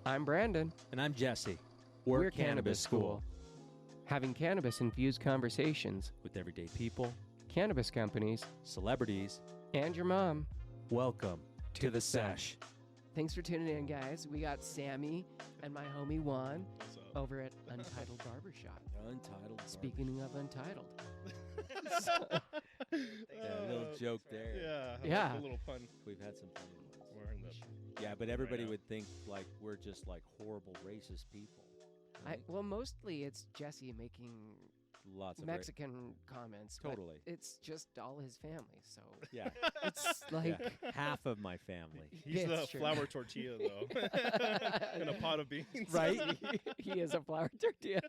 I'm Brandon. And I'm Jesse. We're Cannabis School. Having cannabis-infused conversations With everyday people, cannabis companies, celebrities, and your mom. welcome to the sesh. Thanks for tuning in, guys. We got Sammy and my homie Juan over at Untitled Barbershop. Untitled Speaking of Untitled. Yeah, a little joke there. Yeah. A little pun. We've had some funny ones. We're in the Yeah, but everybody now. would think like we're just like horrible racist people. Right? Well, mostly it's Jesse making Lots of Mexican comments. but Totally. It's just all his family, so Yeah. it's like... Yeah. Half of my family. He's Yeah, the it's true. flour tortilla though, in a pot of beans. Right? he is a flour tortilla.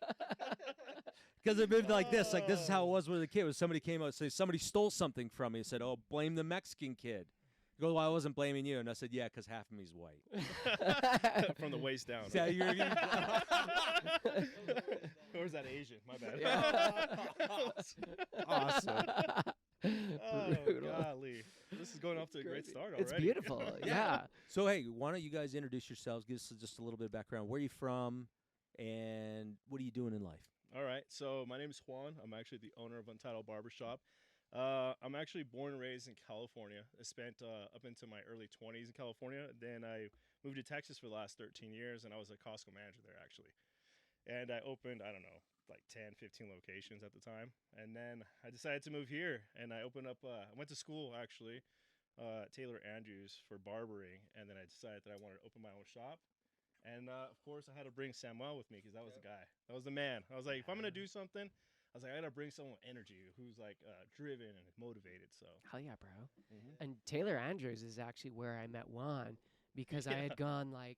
Because it'd been like this is how it was with a kid. When somebody came out and said, somebody stole something from me. I said, oh, blame the Mexican kid. He goes, well, I wasn't blaming you. And I said, yeah, because half of me's white. From the waist down. Yeah, you're Or is that Asian? My bad. awesome. Oh, Brutal. golly. This is going off to a great start already. It's beautiful. Yeah. So, hey, why don't you guys introduce yourselves? Give us just a little bit of background. Where are you from? And what are you doing in life? All right. So my name is Juan. I'm actually the owner of Untitled Barbershop. I'm actually born and raised in California. I spent up into my early 20s in California. Then I moved to Texas for the last 13 years, and I was a Costco manager there, actually. And I opened, I don't know, like 10, 15 locations at the time. And then I decided to move here, and I opened up, I went to school, actually, Taylor Andrews for barbering, and then I decided that I wanted to open my own shop. And, of course, I had to bring Samuel with me because that was the guy. That was the man. I was like, if I'm going to do something, I was like, I got to bring someone with energy who's, like, driven and motivated, so. Hell yeah, bro. And Taylor Andrews is actually where I met Juan because I had gone like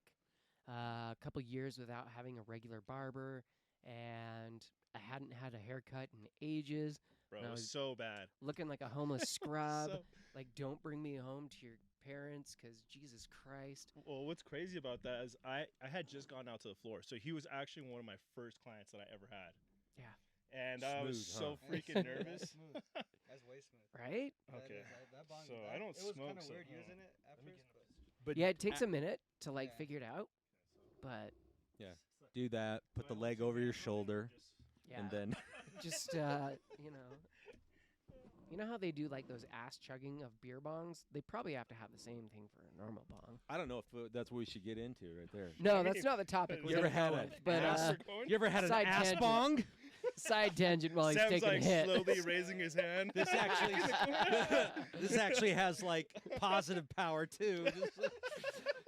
a couple years without having a regular barber, and I hadn't had a haircut in ages. Bro, No, it was so bad. Looking like a homeless scrub. So- Like, don't bring me home to your parents because Jesus Christ. Well, what's crazy about that is I had just gone out to the floor. So he was actually one of my first clients that I ever had. Yeah. And I was Smooth, so freaking nervous. Smooth. That's way smooth. Right? Okay. That bong, So I don't It was smoke, kind of so- weird using it at first, But Yeah, it takes a minute to like Yeah. figure it out, but do that. Put the leg over your shoulder, yeah, and then just you know how they do like those ass chugging of beer bongs? They probably have to have the same thing for a normal bong. I don't know if that's what we should get into right there. No, that's not the topic. You we're ever gonna had go a with, but ass- You ever had an Side ass tangent. bong? side tangent while he's Sam's taking like a hit. slowly raising his hand. This actually, this actually has like positive power too. Just like,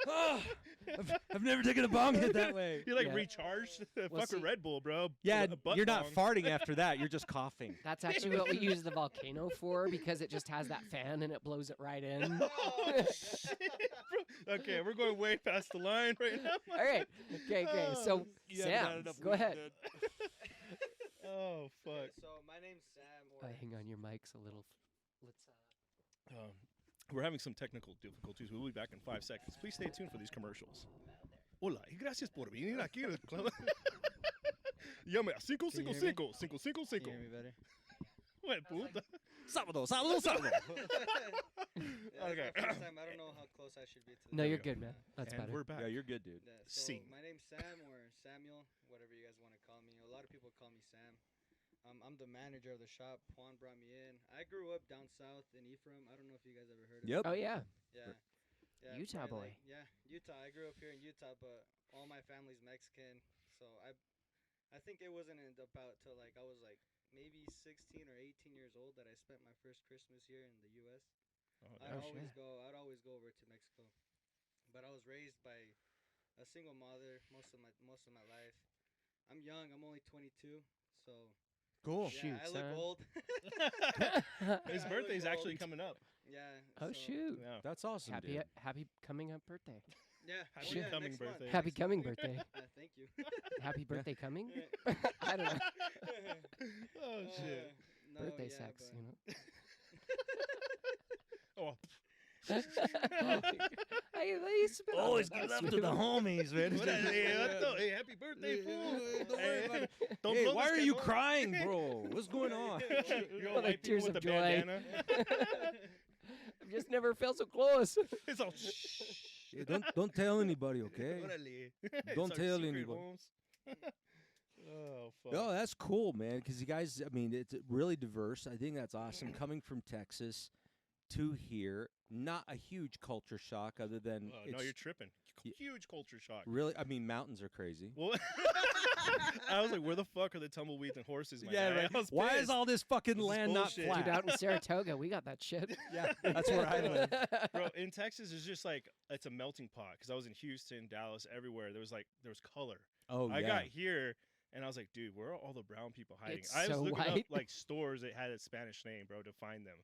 oh, I've never taken a bong hit that way. You're like Yeah. recharged. Well, Fuck a see- Red Bull, bro. Yeah, A butt you're not bong. farting after that. You're just coughing. That's actually what we use the volcano for because it just has that fan and it blows it right in. Oh, shit, bro. Okay, we're going way past the line right now. All right. Okay. So You haven't had Sam, enough go weed ahead. then. Oh, fuck. So my name's Sam. Or Hang on, your mic's a little. Let's. We're having some technical difficulties. We'll be back in 5 seconds. Please stay tuned for these commercials. Hola y gracias por venir aquí al club. Llame a 555 Can you hear 555. Can you hear me better? What, puta? Sábado, sábado, sábado. Yeah, Okay. it's my first time. I don't know how close I should be to the No, mic. you're good, man. That's And better. we're back. Yeah, you're good, dude. Yeah, so Scene. my name's Sam or Samuel, whatever you guys want to call me. A lot of people call me Sam. I'm the manager of the shop. Juan brought me in. I grew up down south in Ephraim. I don't know if you guys ever heard of Yep. Oh yeah. Yeah. Yeah, Utah probably boy. yeah, Utah. I grew up here in Utah, but all my family's Mexican. So I think it wasn't about till like I was like maybe 16 or 18 years old that I spent my first Christmas here in the U.S. Oh, I'd damn. always go over to Mexico, but I was raised by a single mother most of my life. I'm young. I'm only 22, so Cool. yeah, Shoot, I look son. old. His I birthday's look actually old. coming up. Yeah. Oh so, shoot. Yeah. That's awesome, Happy dude. happy coming up birthday. Yeah. Happy yeah, coming next month. birthday. Happy Next coming month. birthday. Yeah, thank you. Happy birthday coming? Yeah. I don't know. Oh, shit. No, Birthday yeah, sex, but- you know. Oh, I spit on Always it. give That's up to the sweet. homies, man. what hey, happy birthday, fool. Hey, don't Hey, blow why this are you cake off. crying, bro? What's going on? You're all Like white people tears with of the joy. bandana. I've just never felt so close. It's all It's Don't tell anybody, okay? Órale. Don't It's our tell secret, anybody. Holmes. Oh, fuck. No, that's cool, man. Because you guys, I mean, it's really diverse. I think that's awesome. Coming from Texas to here, not a huge culture shock, other than Oh, no, it's you're tripping. Huge culture shock. really. I mean, mountains are crazy. Well, I was like, where the fuck are the tumbleweeds and horses, my Yeah, guy? right. I was Why is pissed. all this fucking This is land not bullshit. flat? Dude, out in Saratoga, we got that shit. Yeah, that's where I live. Bro, in Texas, it's just like, it's a melting pot. Because I was in Houston, Dallas, everywhere. There was color. Oh, I yeah. got here, and I was like, dude, where are all the brown people hiding? It's I was so looking white. up, like, stores that had a Spanish name, bro, to find them.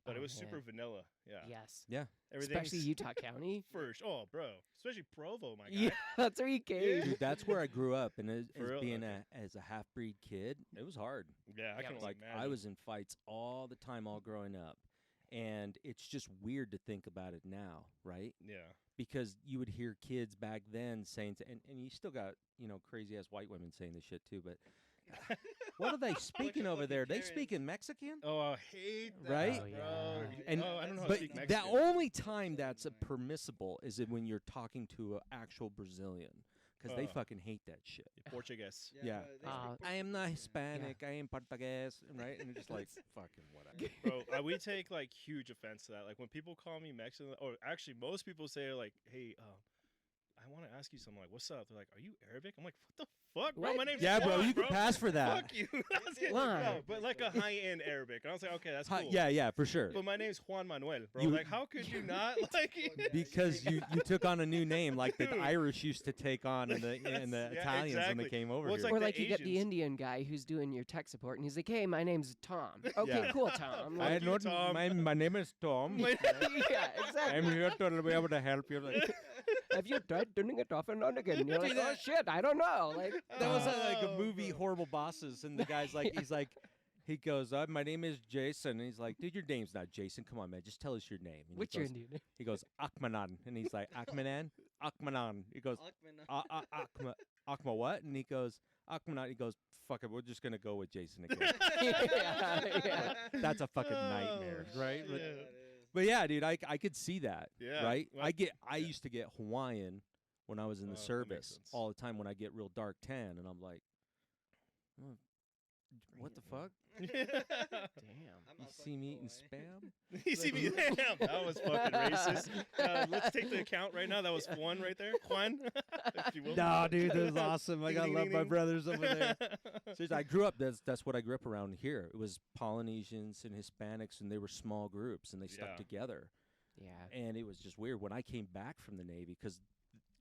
But it Oh, was super man. vanilla. Yeah. Yes. Everything's Especially Utah County. first. Oh, bro. Especially Provo, my guy. Yeah, that's where you came. Dude, that's where I grew up, and as For real? being Okay. as a half breed kid, it was hard. Yeah, I Yeah, can Like imagine. I was in fights all the time, all growing up, and it's just weird to think about it now, right? Yeah. Because you would hear kids back then saying, and you still got crazy ass white women saying this shit too, but what are they speaking over there? They speak in Mexican? Oh, I hate that, Right? Oh, bro. yeah. And I don't know how to but speak the Mexican. only time that's permissible is when you're talking to an actual Brazilian, because they fucking hate that shit. Portuguese. Yeah. they speak I am not Portuguese, Hispanic. I am Portuguese, right? And it's just like fucking whatever. Bro, we take like huge offense to that. Like when people call me Mexican, or actually most people say like, "Hey, I want to ask you something." Like, "What's up?" They're like, "Are you Arabic?" I'm like, "What the fuck, bro? What? My name's Yeah, bro, Juan, you can pass for that. Fuck you." I was kidding. Why? No, but like a high-end Arabic. And I was like, "Okay, that's cool." Yeah, for sure. But my name's Juan Manuel, bro. You- Like, how could you not like? Because you took on a new name like the Dude. Irish used to take on and the Yeah, Italians when exactly. they came over Well, it's here. like Or the like you get the Asians. Indian guy who's doing your tech support, and he's like, "Hey, my name's Tom." Okay, Yeah. cool, Tom. Fuck Like, you, Tom. My name is Tom. My- yeah, exactly. I'm here to be able to help you. Like, Have you tried turning it off and on again? And you're like, "Oh shit, I don't know." Like, that was like a Oh, movie, bro. Horrible Bosses, and the guy's like, he goes, my name is Jason, and he's like, dude, your name's not Jason. Come on, man, just tell us your name. And what's he your goes, Indian? He goes, Akmanan, and he's like, Akmanan, Akmanan. He goes, Akman, Akma what? And he goes, Akmanan. He goes, fuck it, we're just gonna go with Jason again. Yeah. That's a fucking nightmare, Oh, right? shit. But yeah, dude, I could see that, Yeah, right? well, I yeah. used to get Hawaiian when I was in the Oh, that makes service sense. all the time when I get real dark tan, and I'm like, "Oh, what the fuck? Damn. You see me eating spam? You see me? Damn, that was fucking racist. Let's take the account right now. That was Juan right there. Juan, if you will. No, dude, that was awesome. I Ding, gotta ding, love ding, my ding. brothers over there. Seriously, I grew up. That's what I grew up around here. It was Polynesians and Hispanics, and they were small groups, and they stuck Yeah. together. Yeah. And it was just weird when I came back from the Navy because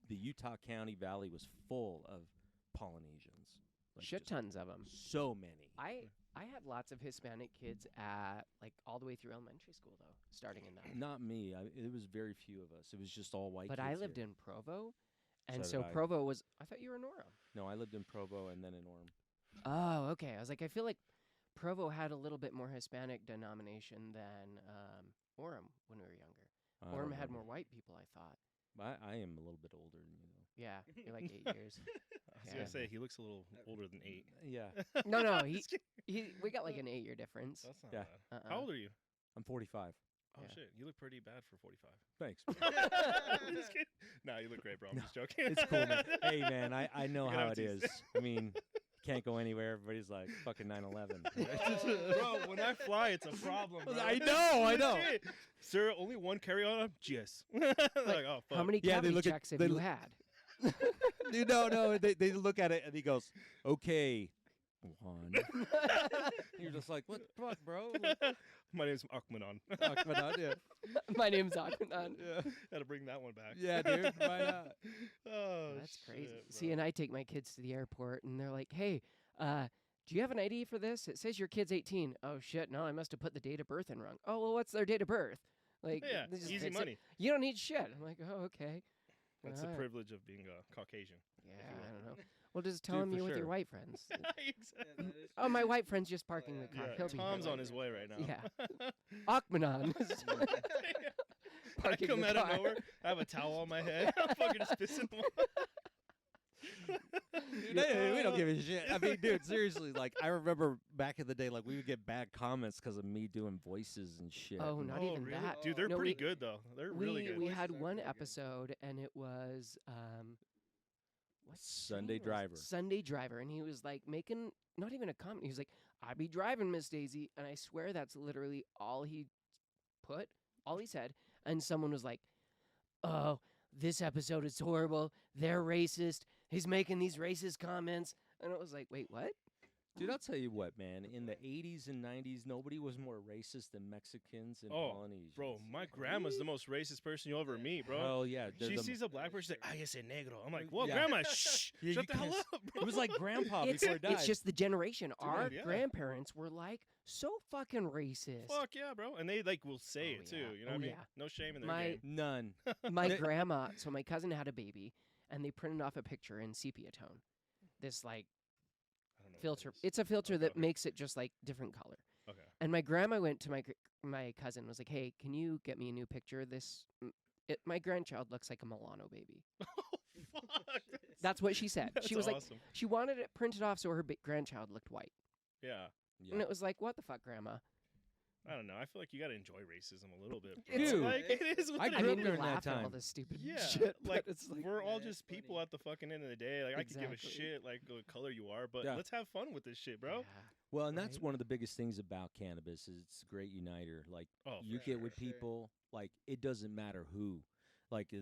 the Utah County Valley was full of Polynesians. Like Shit just tons of them. So many. I had lots of Hispanic kids at like all the way through elementary school though, starting in that. Not me. It was very few of us. It was just all white. But kids I lived here. in Provo, and So so did I. Provo was. I thought you were in Orem. No, I lived in Provo and then in Orem. Oh, okay. I was like, I feel like Provo had a little bit more Hispanic denomination than Orem when we were younger. I don't Orem had remember. more white people, I thought. I am a little bit older than you, though. Yeah, you're like 8 years. I was Yeah. gonna say he looks a little older than 8. Yeah, No, Just kidding. we got like an 8-year difference. That's not Yeah. bad. Uh-uh. How old are you? I'm 45. Oh Yeah. shit, you look pretty bad for 45. Thanks. Just kidding. Nah, you look great, bro. I'm No, just joking. It's cool, man. Hey, man, I know Look at how how it it's- is. I mean, can't go anywhere. Everybody's like fucking 9/11. Bro, when I fly, it's a problem. Bro. I know, I know. Legit. Sir, only one carry-on? Yes. Like, oh, fuck. How many Yeah, they cavity look at- checks have they you look- had? Dude, no. They look at it and he goes, "Okay, one." You're just like, "What the fuck, bro?" My name's Akmanon. Yeah, My name's Akmanan. Had to bring that one back. yeah, dude. Why not? Oh, That's crazy. shit, See, bro. and I take my kids to the airport, and they're like, "Hey, do you have an ID for this? It says your kid's 18." Oh shit! No, I must have put the date of birth in wrong. Oh well, what's their date of birth? Like, Yeah, they just easy fix it. money. You don't need shit. I'm like, oh okay. That's the Alright. privilege of being Caucasian. Yeah, you will. I don't know. Well, just tell Dude, him for you're with your sure. white friends. Exactly. Oh, my white friend's just parking yeah. the car. Yeah, He'll be here Tom's on later. his way right now. Yeah. Akmanan. I Parking come the out of car. nowhere. I have a towel on my head. I'm fucking just pissing. We don't give a shit. I mean, dude, seriously, like, I remember back in the day, like, we would get bad comments because of me doing voices and shit. Oh, not even really? that. Dude, they're No, pretty we- good though. They're really good. We Voices had are one pretty good. episode, and it was what's his Sunday name? Driver. Sunday Driver, and he was like making not even a comment. He was like, "I be driving, Miss Daisy," and I swear that's literally all he said. And someone was like, "Oh, this episode is horrible. They're racist. He's making these racist comments," and it was like, "Wait, what?" Dude, I'll tell you what, man. In the 80s and 90s, nobody was more racist than Mexicans and Oh, Polynesians. Bro, my grandma's the most racist person you'll ever meet, bro. Oh, yeah. She sees a black person, she's like, "Ay, ese negro." I'm like, "Whoa, Yeah. grandma, shh, Yeah, shut you the hell can't up, bro." It was like grandpa It's, before he died. it's just the generation. Our yeah. grandparents were like so fucking racist. Fuck yeah, bro. And they like will say Oh, it too. yeah. You know Oh, what I mean? yeah. No shame in their My- game. None. My They- grandma, so my cousin had a baby, and they printed off a picture in sepia tone. This like I don't know what that filter. is. It's a filter Okay, that okay. makes it just like different color. Okay. And my grandma went to my cousin, was like, "Hey, can you get me a new picture of this? My grandchild looks like a Milano baby." Oh, fuck. That's what she said. That's She was like, awesome. she wanted it printed off so her grandchild looked white. Yeah. Yeah. And it was like, what the fuck, grandma? I don't know. I feel like you gotta enjoy racism a little bit. Bro. It's- Dude, like, it is what I it I grew is. up mean, we during that laugh at all time. this stupid Yeah, shit, like but it's like, we're all Yeah, just it's people funny. at the fucking end of the day. Like I could give a Exactly. shit like what color you are, but Yeah. let's have fun with this shit, bro. yeah. Well, and that's Right? one of the biggest things about cannabis is it's a great uniter. Like, Oh, you for get sure. with sure. people, like, it doesn't matter who. Like,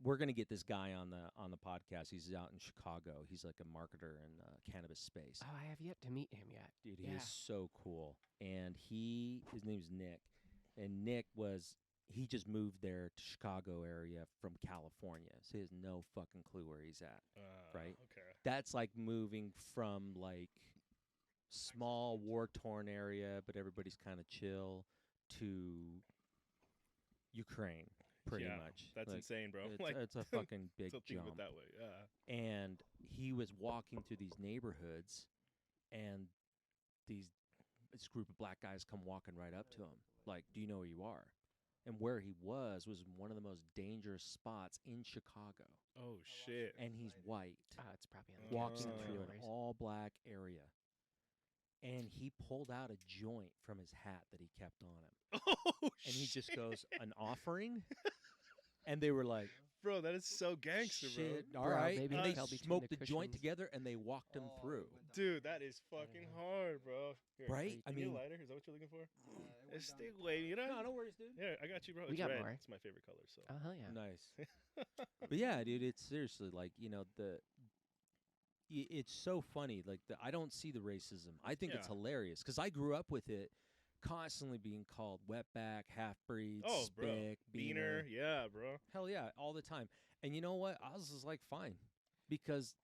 we're gonna get this guy on the podcast. He's out in Chicago. He's like a marketer in the cannabis space. Oh, I have yet to meet him yet. Dude, he Yeah. is so cool. And his name's Nick. And Nick he just moved there to Chicago area from California. So he has no fucking clue where he's at. Right? Okay. That's like moving from like small war torn area, but everybody's kind of chill, to Ukraine, pretty Yeah, much. That's Like, insane, bro. It's, like it's a fucking big to think of jump. it that way. Yeah. And he was walking through these neighborhoods, and this group of black guys come walking right up to him, like, "Do you know where you are?" And where he was one of the most dangerous spots in Chicago. Oh shit. And he's white, It's probably on the walking campsite through an anyways. all-black area. And he pulled out a joint from his hat that he kept on him. Oh And he just shit. goes, "An offering?" And they were like, Bro, that is so gangster, "Shit, all Bro, right." maybe And they fell between smoked the the joint cushions. together, and they walked him Oh, through. it went bro. down. Dude, that is fucking know. hard, bro. Here, Right? I you need a mean, lighter? Is that what you're looking for? It went It's down. still waiting, you know? no worries, dude. Yeah, I got you, bro. We It's got red. more. It's my favorite color, so. Oh, hell yeah. Nice. But yeah, dude, it's seriously like, it's so funny. Like, I don't see the racism. I think it's Yeah. hilarious because I grew up with it, constantly being called wetback, half breed, Oh, bro. spick, Beaner, yeah, bro. Hell yeah, all the time. And you know what? I was just like, fine, because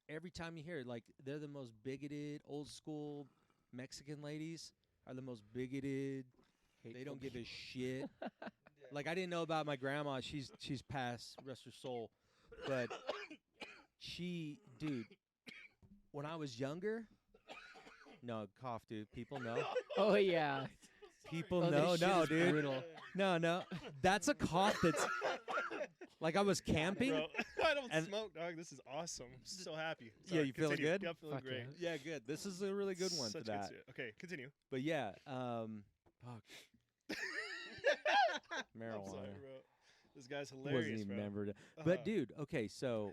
every time you hear it, like, they're the most bigoted, old school Mexican ladies are the most bigoted. They don't give a shit. Yeah. Like, I didn't know about my grandma. She's passed, rest her soul. But dude, when I was younger, no, cough, dude. People know. Oh, yeah. People Oh, know. this shit No, is dude. brutal. No. That's a cough that's like I was camping. Bro, I don't And- smoke, dog. This is awesome. I'm so happy. Yeah, Sorry, you feeling continue. good? Yeah, I'm feeling Fuck great. yeah. Yeah, good. This is a really good one Such for that. shit. Okay, continue. But yeah, fuck, I'm marijuana. sorry, bro. This guy's Wasn't hilarious, even bro. remembered. Uh-huh. But dude, okay, so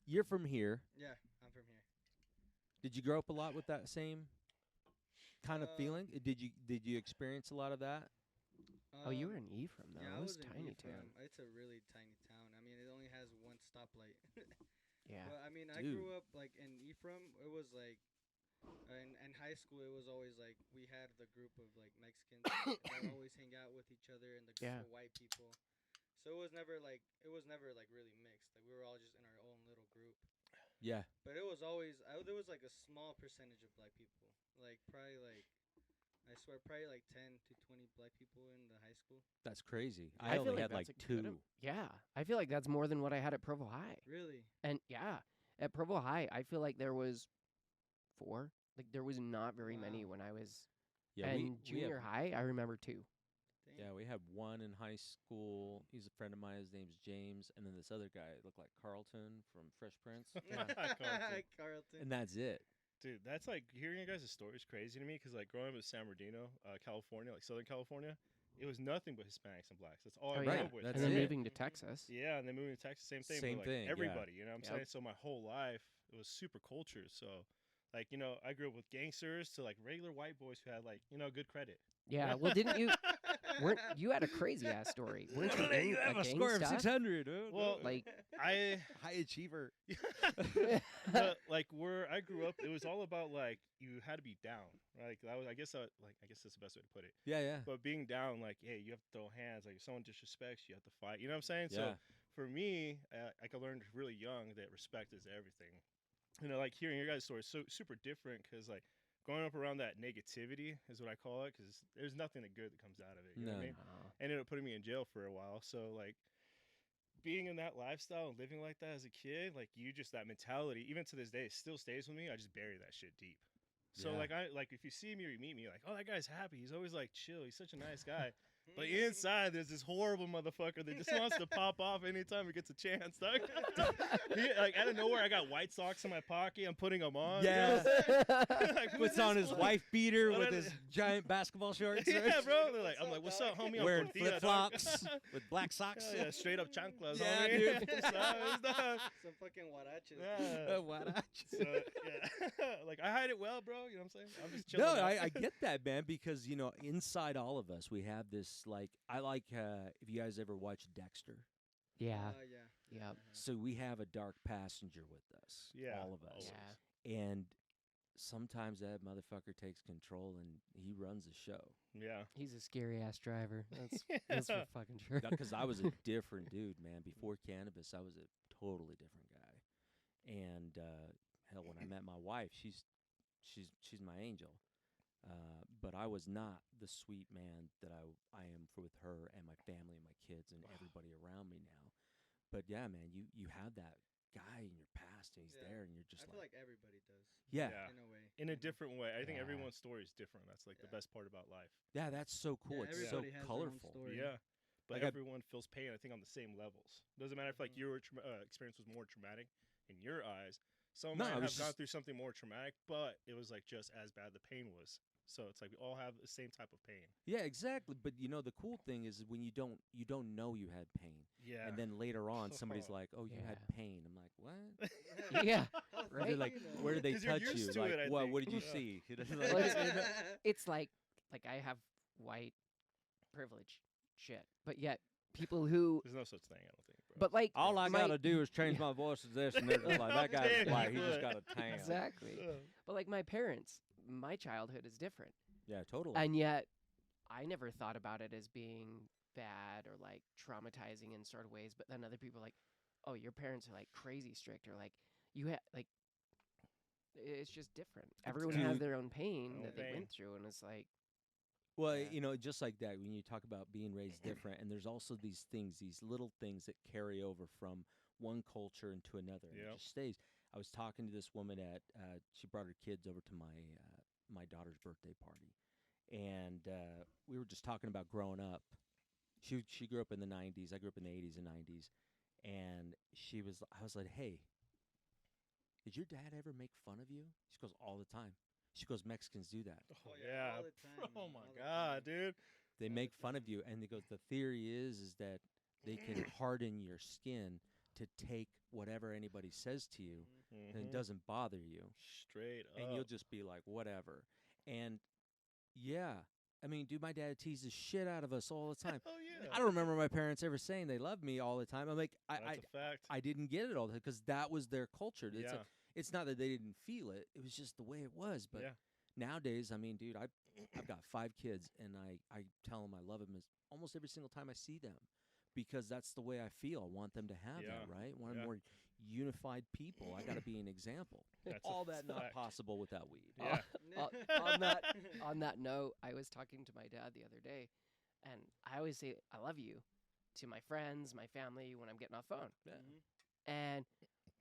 you're from here. Yeah, I'm from here. Did you grow up a lot with that same kind of Uh, feeling? Did you experience a lot of that? Oh, you Um, were in Ephraim, though. Yeah, it I was was in tiny Ephraim. town. It's a really tiny town. I mean, it only has one stoplight. Yeah. But I mean, I Dude. grew up like in Ephraim. It was like, in high school, it was always like we had the group of like Mexicans that would always hang out with each other, and the group Yeah. of white people. So it was never like really mixed. Like we were all just in our own little group. Yeah. But it was always there was like a small percentage of black people. Like probably like I swear probably like 10 to 20 black people in the high school. That's crazy. I I feel only like had like that's a good 2. Yeah. I feel like that's more than what I had at Provo High. Really? And yeah, at Provo High, I feel like there was 4. Like, there was not very many Wow. when I was. Yeah, and we have- junior high, I remember 2. Yeah, we had one in high school. He's a friend of mine. His name's James. And then this other guy looked like Carlton from Fresh Prince. Carlton. And that's it. Dude, that's like hearing your guys' story is crazy to me because like growing up in San Bernardino, California, like Southern California, it was nothing but Hispanics and blacks. That's all I Oh, grew yeah. up with. That's and then it. moving to Texas. Yeah, and then moving to Texas, same thing. Same but, like, thing, yeah. Everybody, you know what I'm Yep. saying? So my whole life, it was super culture. So, like, I grew up with gangsters to like regular white boys who had like, good credit. Yeah. Well, didn't you? You had a crazy ass story? Weren't you in You have a gang score of stuff? 600, dude. Well, Like, I high achiever. but like where I grew up, it was all about like you had to be down. Right? Like that was, I guess that's the best way to put it. Yeah, yeah. But being down, like, hey, you have to throw hands. Like if someone disrespects you, have to fight. You know what I'm saying? Yeah. So for me, I learned really young that respect is everything. Like hearing your guys' story is so super different because like growing up around that negativity is what I call it because there's nothing that good that comes out of it. You know what I mean? Ended up putting me in jail for a while. So like being in that lifestyle and living like that as a kid, like that mentality, even to this day, it still stays with me. I just bury that shit deep. So Yeah. like if you see me or you meet me, like, oh, that guy's happy. He's always like chill. He's such a nice guy. But inside, there's this horrible motherfucker that just wants to pop off anytime he gets a chance. Dog. Like out of nowhere, I got white socks in my pocket. I'm putting them on. Yeah. Like, who Puts is on this his guy? wife beater Oh, with that- his giant basketball shorts. Yeah, bro. They're like, I'm like, what's up, homie? I'm Wearing tortilla, flip dog." flops with black socks. Yeah, straight up chanclas. Yeah, homie. dude. Stop. Some fucking huaraches. Yeah. What? So yeah, like I hide it well, bro. You know what I'm saying? I'm just chilling. No, out. I get that, man, because inside all of us we have this like if you guys ever watch Dexter. yeah. Yeah. Yep. So we have a dark passenger with us, Yeah, all of us, always. Yeah. and sometimes that motherfucker takes control and he runs the show. Yeah. He's a scary ass driver. That's for fucking sure. Because I was a different dude, man. Before Cannabis, I was a totally different guy. And hell, when I met my wife, she's my angel. But I was not the sweet man that I am with her and my family and my kids and everybody around me now. But yeah, man, you have that guy in your past and he's Yeah. there and you're just I feel like everybody does. yeah. Yeah. In a way. In a different way. I think Yeah. everyone's story is different. That's like the Yeah. best part about life. Yeah, that's so cool. Yeah, It's so everybody has their own colorful. story. Yeah. But Like I- everyone feels pain, I think, on the same levels. Doesn't matter if like your experience was more traumatic in your eyes. Some No, might it have was gone just- through something more traumatic, but it was like just as bad the pain was. So it's like we all have the same type of pain. Yeah, exactly. But the cool thing is when you don't know you had pain. Yeah. And then later on somebody's like, "Oh, you had Yeah. pain." I'm like, "What?" Yeah. How Right? They're like, you know? "Where did they 'Cause you're touch you?" used to Like, it, I "What? think. What did you Yeah. see?" Well, it's like I have white privilege shit, but yet people who, There's no such thing, I don't think, bro. but like All I my- gotta do is change my voice to this, and they're just like, "That guy's Damn, white. you He just would. got a tan." exactly. But like my parents, my childhood is different, Yeah, totally. and yet I never thought about it as being bad or like traumatizing in sort of ways. But then other people are like, oh, your parents are like crazy strict, or like you had like. It's just different. Everyone has Dude. their own pain Own that they pain. went through, and it's like, Well, Yeah. just like that, when you talk about being raised different, and there's also these things, these little things that carry over from one culture into another, and it Yep. just stays. I was talking to this woman at, she brought her kids over to my daughter's birthday party, and we were just talking about growing up. She grew up in the 90s. I grew up in the 80s and 90s, and I was like, hey, did your dad ever make fun of you? She goes, all the time. She goes, Mexicans do that. Oh, yeah, yeah. all the time, Oh man, my all the god, time. dude. They all make the fun of time. you, and they goes, the theory is that they can harden your skin to take whatever anybody says to you, and it Mhm. doesn't bother you, Straight up. and you'll just be like, whatever. And yeah, I mean, dude, my dad teases shit out of us all the time. Oh yeah. I don't remember my parents ever saying they loved me all the time. I'm like, That's a fact. I didn't get it all the time because that was their culture. It's yeah. like, it's not that they didn't feel it; it was just the way it was. But Yeah. nowadays, I mean, dude, I've got 5 kids, and I tell them I love them almost every single time I see them, because that's the way I feel. I want them to have Yeah. that, right? Want Yeah. more unified people. I got to be an example. That's a All that not fact. possible without weed. Yeah. on that note, I was talking to my dad the other day, and I always say I love you to my friends, my family when I'm getting off phone. Yeah. Mhm. And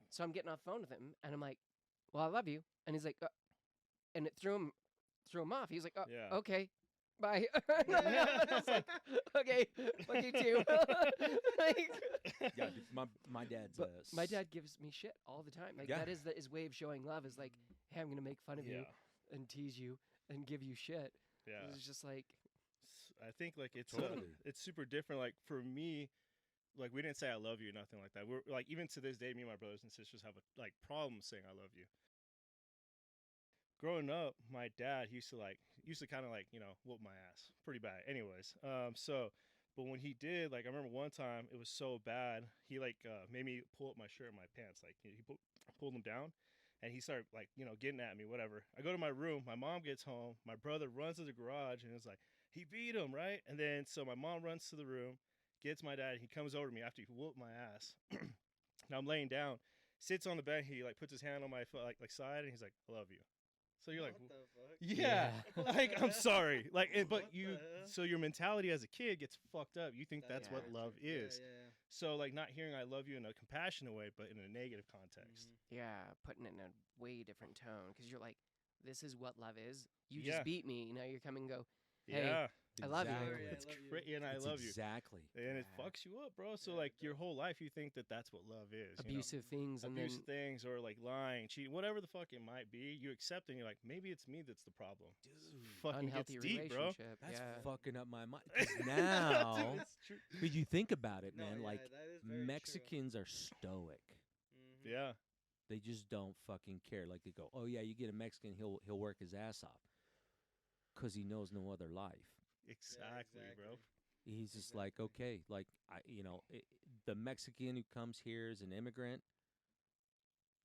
so I'm getting off phone with him, and I'm like, "Well, I love you," and he's like, and it threw him off. He's like, "Oh, Yeah. okay." bye. It's like, okay, fuck you too. Like, Yeah, dude, my dad's. but my dad gives me shit all the time. Like Yeah. that is his way of showing love. Is like, hey, I'm gonna make fun of you Yeah. and tease you and give you shit. Yeah. It's just like, I think like it's Totally. it's super different. Like for me, like we didn't say I love you, nothing like that. We're like even to this day, me and my brothers and sisters have a like problem saying I love you. Growing up, my dad used to kind of like whoop my ass pretty bad. Anyways, but when he did, like I remember one time it was so bad he like made me pull up my shirt and my pants, like pulled them down, and he started like getting at me, whatever. I go to my room, my mom gets home, my brother runs to the garage and is like he beat him, right? And then so my mom runs to the room, gets my dad, he comes over to me after he whooped my ass. Now I'm laying down, sits on the bed, he like puts his hand on my like side and he's like I love you. So you're like, what the fuck? yeah, Yeah. like I'm sorry, like, but What you, the hell? so your mentality as a kid gets fucked up. You think that's what Yeah. love Yeah, is. yeah. So like not hearing I love you in a compassionate way, but in a negative context. Mhm. yeah, putting it in a way different tone because you're like, this is what love is. You Yeah. just beat me. Now you're coming and go, hey, Yeah, I love you. Exactly. Yeah, I it's love you. great, and I It's love you, exactly. and it Yeah. fucks you up, bro. So Yeah, like it your does. whole life, you think that that's what love is. Abusive things and Abuse then things or like lying, cheating, whatever the fuck it might be. You accept it. And you're like, maybe it's me that's the problem. Dude, Fucking gets unhealthy deep, bro. relationship. that's yeah. fucking up my mind. 'Cause now, Dude, it's true. but you think about it, No, man. yeah, Like that is very true. Mexicans are stoic. Mhm. Yeah, They just don't fucking care. Like they go, oh yeah, you get a Mexican, he'll work his ass off, 'cause he knows no other life. Yeah, exactly, bro. He's just like, Exactly. okay, like the Mexican who comes here as an immigrant,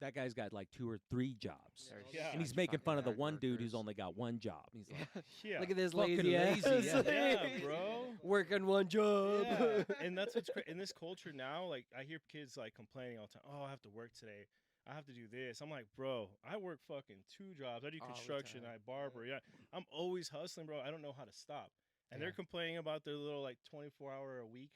that guy's got like 2 or 3 jobs, Yeah, all Yeah. and he's such making fucking fun of the hard one dude who's workers. only got 1 job. He's like, Yeah, Look at this Fucking lazy ass. lazy, yeah. Yeah, bro. Working one job. Yeah, and that's what's in this culture now. Like I hear kids like complaining all the time. Oh, I have to work today. I have to do this. I'm like, bro, I work fucking 2 jobs. I do All the construction. time. I barber. Yeah, I'm always hustling, bro. I don't know how to stop. And Yeah. they're complaining about their little like 24-hour a week,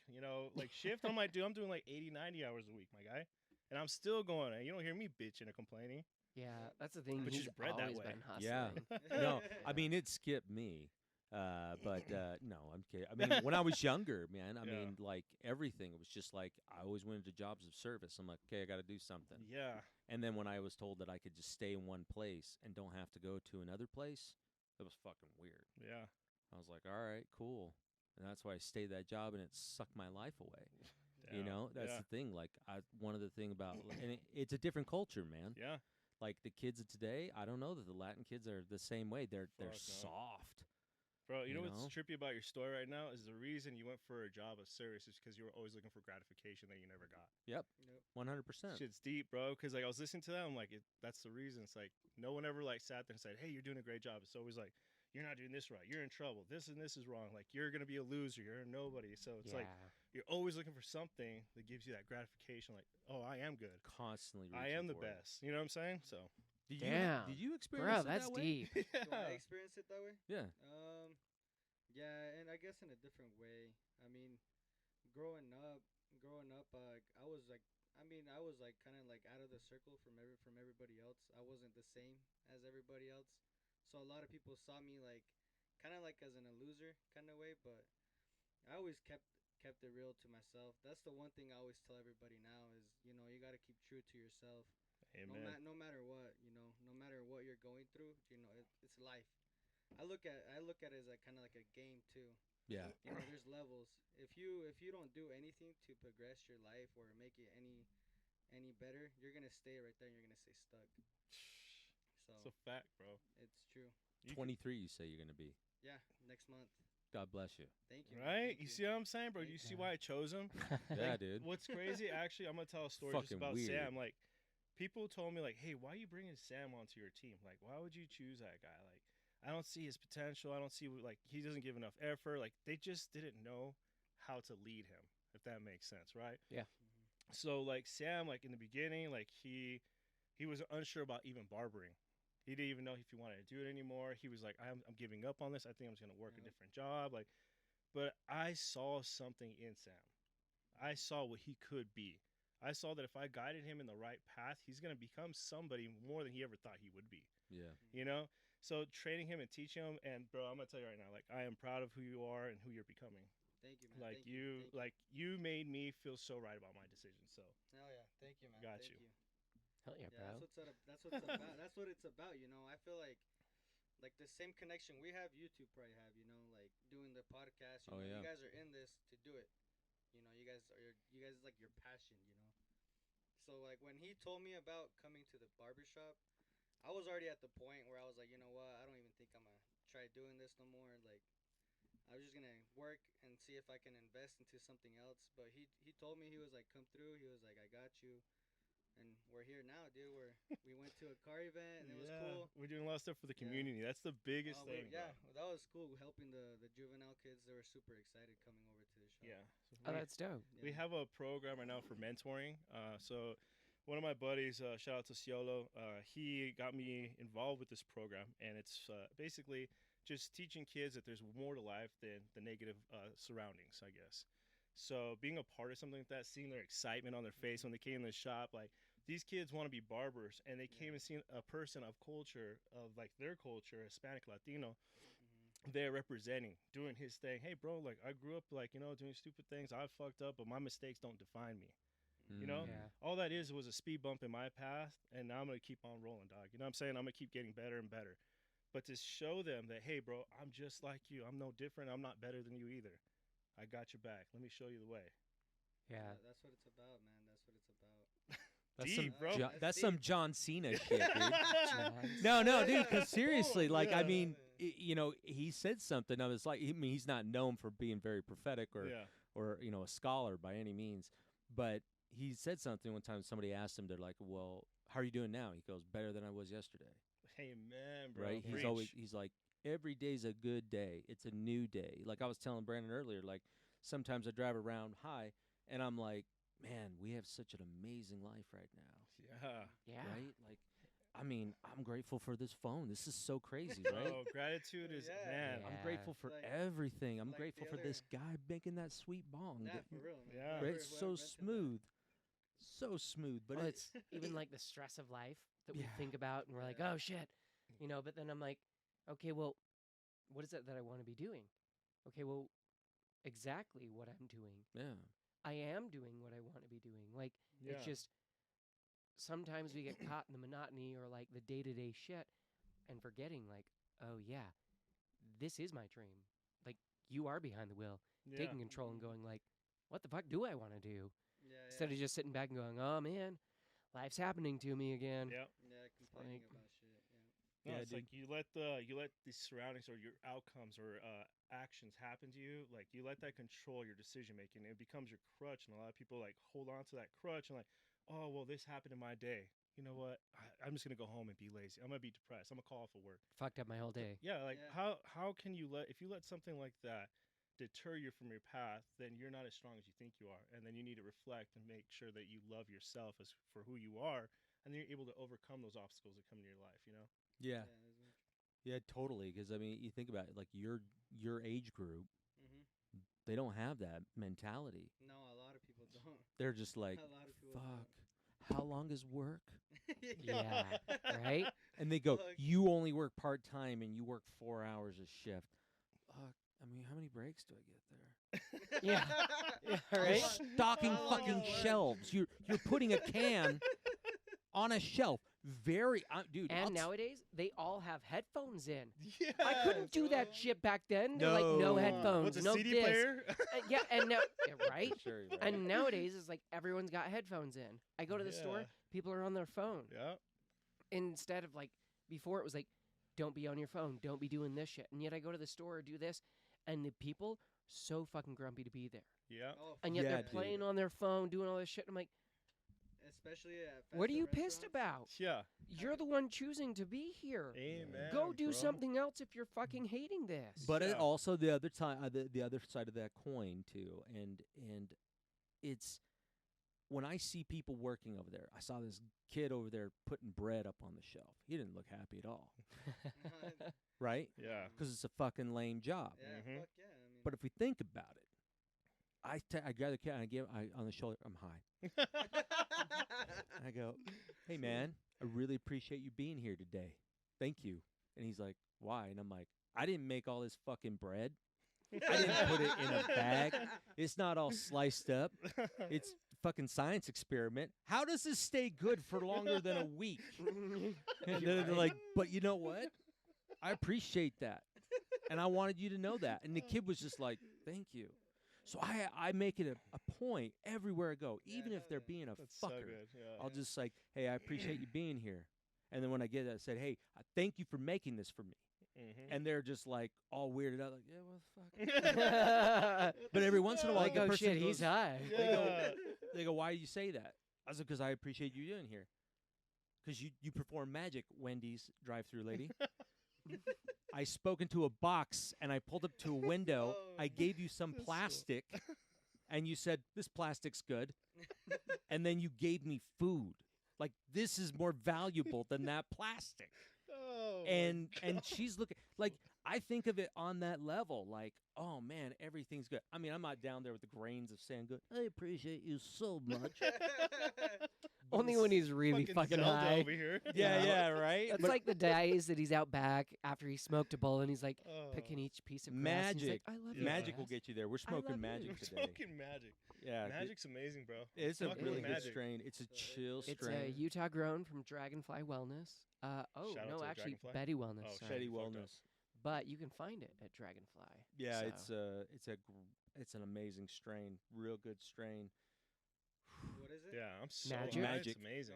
like shift. I'm like, dude, I'm doing like 80, 90 hours a week, my guy. And I'm still going. And you don't hear me bitching or complaining. Yeah, that's the thing. But He's she's bred that always way. been hustling. Yeah. no, I mean it skipped me, but no, I'm kidding. I mean when I was younger, man, I Yeah. mean like everything. It was just like I always went into jobs of service. I'm like, okay, I got to do something. Yeah. And then when I was told that I could just stay in one place and don't have to go to another place, it was fucking weird. Yeah. I was like, all right, cool. And that's why I stayed that job, and it sucked my life away. You Yeah. know, that's yeah. the thing. Like, one of the thing about, and it's a different culture, man. Yeah. Like the kids of today, I don't know that the Latin kids are the same way. They're Fuck no. soft. Bro, you You know what's know? trippy about your story right now is the reason you went for a job of service is because you were always looking for gratification that you never got. Yep. 100%. Shit's deep, bro. Because like I was listening to that, I'm like, that's the reason. It's like no one ever like sat there and said, "Hey, you're doing a great job." It's always like, "You're not doing this right. You're in trouble. This and this is wrong. Like you're gonna be a loser. You're a nobody." So it's like you're always looking for something that gives you that gratification. Like, oh, I am good. Constantly. I am the reaching for it. best. You know what I'm saying? So Did Damn. Did you experience bro, it that's that way? deep. Do I yeah. experience it that way? Yeah. Yeah, and I guess in a different way. I mean, growing up, I was like, I was like kind of like out of the circle from everybody else. I wasn't the same as everybody else, so a lot of people saw me like, kind of like as a loser kind of way. But I always kept it real to myself. That's the one thing I always tell everybody now is, you got to keep true to yourself. Amen. No matter what, no matter what you're going through, it's life. I look at it as like kind of like a game too. Yeah. There's levels. If you don't do anything to progress your life or make it any better, you're gonna stay right there and you're gonna stay stuck. So It's a fact, bro. it's true. You 23, you say you're going to be. Yeah, next month. God bless you. Thank you. Right? Thank You see what I'm saying, bro? Thank You see you. why I chose him? Yeah, Like, dude. What's crazy, actually, I'm gonna tell a story just Fucking about weird. Sam. Like, people told me, like, "Hey, why are you bringing Sam onto your team? Like, why would you choose that guy? Like, I don't see his potential. I don't see like he doesn't give enough effort. Like, they just didn't know how to lead him, if that makes sense, right? Yeah. So like Sam, like in the beginning, like he was unsure about even barbering. He didn't even know if he wanted to do it anymore. He was like, I'm giving up on this. I think I'm just gonna work a Yep. different job. Like, but I saw something in Sam. I saw what he could be. I saw that if I guided him in the right path, he's gonna become somebody more than he ever thought he would be. Yeah. You know? So training him and teaching him, and bro, I'm gonna tell you right now, like I am proud of who you are and who you're becoming. Thank you, man. Like Thank you. like you made me feel so right about my decision. So Hell yeah. Thank you, man. Got Thank you. you. Hell yeah, Yeah, bro. that's what's about. That's what it's about. You know, I feel like the same connection we have, YouTube probably have. You know, like doing the podcast. Oh, yeah. You guys are in this to do it. You know, you guys is like your passion. You know, so like when he told me about coming to the barbershop, I was already at the point where I was like, you know what, I don't even think I'm gonna try doing this no more. Like I was just gonna work and see if I can invest into something else. But he told me, he was like, come through. He was like, I got you. And we're here now, dude. We went to a car event and it was cool. We're doing a lot of stuff for the Yeah. community. That's the biggest thing. Yeah, bro. that was cool. Helping the juvenile kids, they were super excited coming over to the show. Yeah. So Oh, that's dope. we have a program right now for mentoring. So one of my buddies, shout out to Ciolo, he got me involved with this program, and it's basically just teaching kids that there's more to life than the negative surroundings, I guess. So being a part of something like that, seeing their excitement on their face when they came in the shop, like these kids want to be barbers, and they came and seen a person of culture, of like their culture, Hispanic, Latino, they're representing, doing his thing. Hey, bro, like I grew up like, you know, doing stupid things. I fucked up, but my mistakes don't define me. You know, Yeah. all that is was a speed bump in my path, and now I'm gonna keep on rolling, dog. You know what I'm saying? I'm gonna keep getting better and better. But to show them that, hey, bro, I'm just like you. I'm no different. I'm not better than you either. I got your back. Let me show you the way. Yeah. That's what it's about, man. That's what it's about. That's Deep, some bro. that's some John Cena shit, dude. Nice. No, dude. Because seriously, like, I Yeah. mean, you know, he said something. I was like, I mean, he's not known for being very prophetic or you know, a scholar by any means, but he said something one time. Somebody asked him, they're like, "Well, how are you doing now?" He goes, "Better than I was yesterday." Hey, man, bro. Right? He's like, every day's a good day. It's a new day. Like I was telling Brandon earlier, like sometimes I drive around high and I'm like, man, we have such an amazing life right now. Yeah. Yeah. Right? Like, I mean, I'm grateful for this phone. This is so crazy, right? Oh, gratitude is, Yeah. man. I'm Yeah. grateful for Like- everything. I'm like grateful the for this other- guy making that sweet bong. Yeah, that- for real, man. Yeah. right? It's so smooth. So smooth. But Well, it's it's even like the stress of life that we Yeah. think about, and we're like, Yeah. oh shit, you know. But then I'm like, okay, well, what is it that I want to be doing? Okay, well, exactly what I'm doing. yeah. I am doing what I want to be doing. Like, Yeah. it's just sometimes we get caught in the monotony or like the day to day shit, and forgetting like, oh yeah, this is my dream. Like, you are behind the wheel, Yeah. taking control and going like, what the fuck do I want to do? Yeah, Instead of just sitting back and going, oh man, life's happening to me again. Yeah. complaining like- about shit. Yeah. No, Yeah, it's dude. like you let the surroundings or your outcomes or actions happen to you. Like you let that control your decision making. It becomes your crutch, and a lot of people like hold on to that crutch and like, oh well, this happened in my day. You know what? I'm just gonna go home and be lazy. I'm gonna be depressed. I'm gonna call off of work. Fucked up my whole day. Yeah, like Yeah. how can you if you let something like that deter you from your path, then you're not as strong as you think you are, and then you need to reflect and make sure that you love yourself as for who you are, and then you're able to overcome those obstacles that come in your life. You know? Yeah. that's very true. Yeah, totally. Because I mean, you think about it, like your age group, Mhm. they don't have that mentality. No, a lot of people don't. They're just like, a lot of people fuck, how long is work? Yeah, right? And they go, Fuck. you only work part time and you work 4 hours a shift. I mean, how many breaks do I get there? Yeah. Yeah, You're right? stocking How long fucking is work? shelves. You're putting a can on a shelf. Dude. And nowadays, they all have headphones in. Yeah. I couldn't do that bro. shit back then. They're like, no No. headphones, What's a no CD this. player? Yeah, and now, yeah, right? Sure, you're right. And nowadays, it's like everyone's got headphones in. I go to the store, Yeah. people are on their phone. Yeah. Instead of like, before it was like, don't be on your phone, don't be doing this shit. And yet I go to the store or do this, and the people so fucking grumpy to be there. Yeah. Oh, And yet Yeah, they're dude. playing on their phone, doing all this shit. I'm like, especially at what are fast you food pissed restaurants. about? Yeah. You're the one choosing to be here. Amen. Go do bro. something else if you're fucking hating this. But it Yeah. also the other time, the other side of that coin too, and it's when I see people working over there. I saw this kid over there putting bread up on the shelf. He didn't look happy at all, right? Yeah. Because it's a fucking lame job. Yeah, Mhm. fuck yeah. I mean, But if we think about it, I grab the kid and I give on the shoulder. I'm high. I go, hey man, I really appreciate you being here today. Thank you. And he's like, why? And I'm like, I didn't make all this fucking bread. I didn't put it in a bag. It's not all sliced up. It's fucking science experiment. How does this stay good for longer than a week? And they're like, but you know what? I appreciate that. And I wanted you to know that. And the kid was just like, thank you. So I make it a point everywhere I go, even if they're being a That's fucker. so good. Yeah. I'll just like, hey, I appreciate you being here. And then when I get that, I said, hey, thank you for making this for me. Mm-hmm. And they're just like all weirded out, like, yeah, well, fuck. But every once in a while, Like, the oh person shit, goes, he's high. Yeah. they go, why do you say that? I said, because I appreciate you doing here. Because you perform magic, Wendy's drive-through lady. I spoke into a box, and I pulled up to a window. I gave you some plastic, and you said, this plastic's good. And then you gave me food. Like, this is more valuable than that plastic. Oh, And she's looking, like, I think of it on that level, like, oh, man, everything's good. I mean, I'm not down there with the grains of saying good. I appreciate you so much. Only when he's really fucking Zelda high. over here. Yeah, right? That's But like the days that he's out back after he smoked a bowl and he's like picking each piece of grass. and he's magic. like, I love you, Magic will grass." get you there. We're I love smoking you. magic We're today. smoking magic. Yeah. Magic's amazing, bro. It's a Fucking really good magic. strain. It's a chill It's strain. Utah grown from Dragonfly Wellness. Shout out No, to actually, Dragonfly? Betty Wellness. Oh, sorry. Shetty fucked up. Wellness. But you can find it at Dragonfly. Yeah, so. it's an amazing strain. Real good strain. What is it? Yeah, I'm so Magic? high. Magic. It's amazing.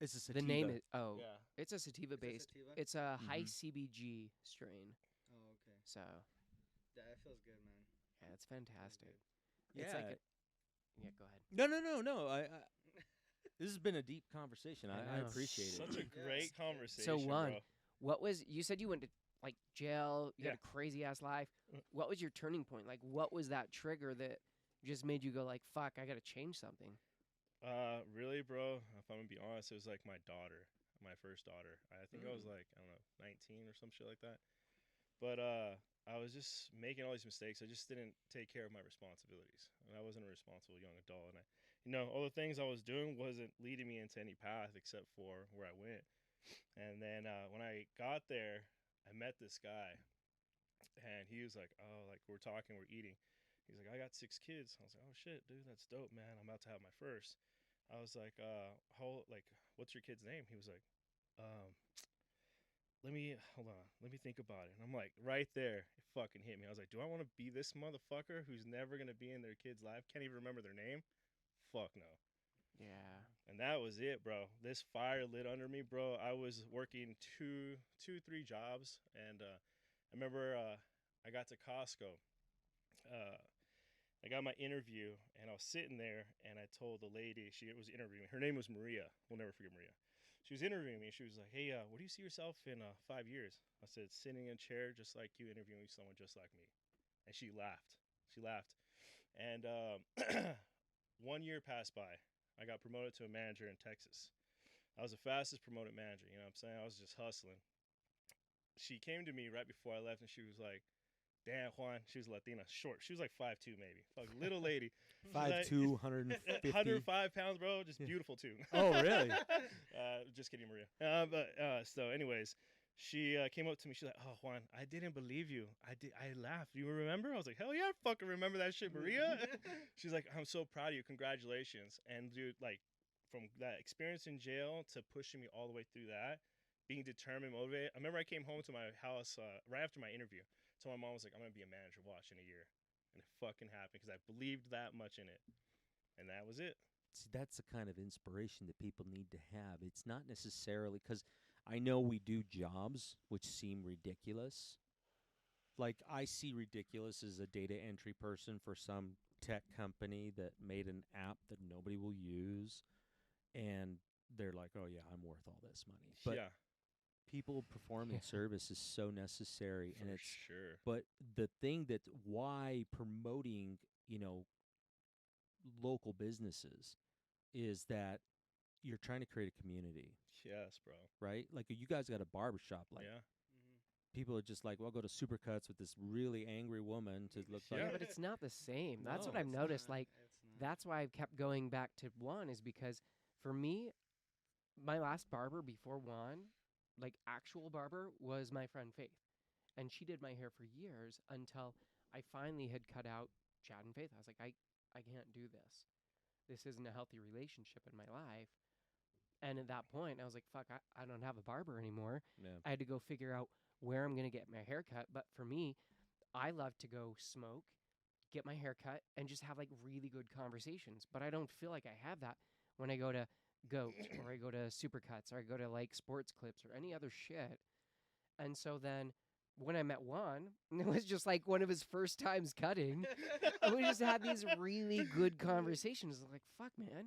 It's a The sativa. name is yeah. it's a sativa Is it based. sativa? It's a high Mhm. CBG strain. Oh, okay. So Yeah, it feels good, man. yeah, it's fantastic. Yeah. It's like yeah, go ahead. No. This has been a deep conversation. I I know. appreciate it. Such a Yeah. great conversation, So Juan, bro. what was you said you went to like jail, you had Yeah. a crazy ass life. Mm. What was your turning point? Like what was that trigger that just made you go like, fuck, I gotta change something? Really, bro. If I'm gonna be honest, it was like my daughter, my first daughter. I think I was like, I don't know, 19 or some shit like that. But I was just making all these mistakes. I just didn't take care of my responsibilities, and I wasn't a responsible young adult. And all the things I was doing wasn't leading me into any path except for where I went. And then when I got there, I met this guy, and he was like, "Oh, like we're talking, we're eating." He's like, "I got 6 kids." I was like, "Oh shit, dude, that's dope, man. I'm about to have my first." I was like, what's your kid's name?" He was like, hold on, let me think about it. And I'm like, right there, it fucking hit me. I was like, do I want to be this motherfucker who's never gonna be in their kid's life, can't even remember their name? Fuck no. Yeah. And that was it, bro. This fire lit under me, bro. I was working two, 3 jobs, and I remember I got to Costco. I got my interview, and I was sitting there, and I told the lady, she was interviewing me. Her name was Maria. We'll never forget Maria. She was interviewing me. She was like, "Hey, where do you see yourself in 5 years?" I said, "Sitting in a chair just like you, interviewing someone just like me." And she laughed. And 1 year passed by. I got promoted to a manager in Texas. I was the fastest promoted manager, you know what I'm saying? I was just hustling. She came to me right before I left, and she was like, "Damn, Juan," she was Latina, short. She was like 5'2", maybe. Like little lady. 5'2", 150. 105 pounds, bro. Just beautiful, too. Oh, really? Just kidding, Maria. So anyways, she came up to me. She's like, "Oh, Juan, I didn't believe you. I laughed. You remember?" I was like, "Hell yeah, I fucking remember that shit, Maria." She's like, "I'm so proud of you. Congratulations." And dude, like, from that experience in jail to pushing me all the way through that, being determined, motivated. I remember I came home to my house right after my interview. So my mom was like, "I'm gonna be a manager. Watch in a year," and it fucking happened because I believed that much in it, and that was it. See, that's the kind of inspiration that people need to have. It's not necessarily because I know we do jobs which seem ridiculous. Like, I see ridiculous as a data entry person for some tech company that made an app that nobody will use, and they're like, "Oh yeah, I'm worth all this money." But yeah, people performing service is so necessary, and for it's sure. but the thing that why promoting, local businesses is that you're trying to create a community, Yes, bro. right? Like, you guys got a barbershop. Like, Yeah. people are just like, well, I'll go to Supercuts with this really angry woman to look Yeah, like. but it's not the same. That's what No, I've It's noticed. not, Like it's not. that's why I've kept going back to Juan is because for me, my last barber before Juan, like actual barber was my friend Faith, and she did my hair for years until I finally had cut out Chad and Faith. I was like, I can't do this. This isn't a healthy relationship in my life. And at that point, I was like, fuck, I don't have a barber anymore. Yeah. I had to go figure out where I'm going to get my hair cut. But for me, I love to go smoke, get my hair cut, and just have like really good conversations. But I don't feel like I have that when I go to Goat or I go to Supercuts or I go to like Sports Clips or any other shit. And so then when I met Juan, it was just like one of his first times cutting. And we just had these really good conversations. Like, fuck, man.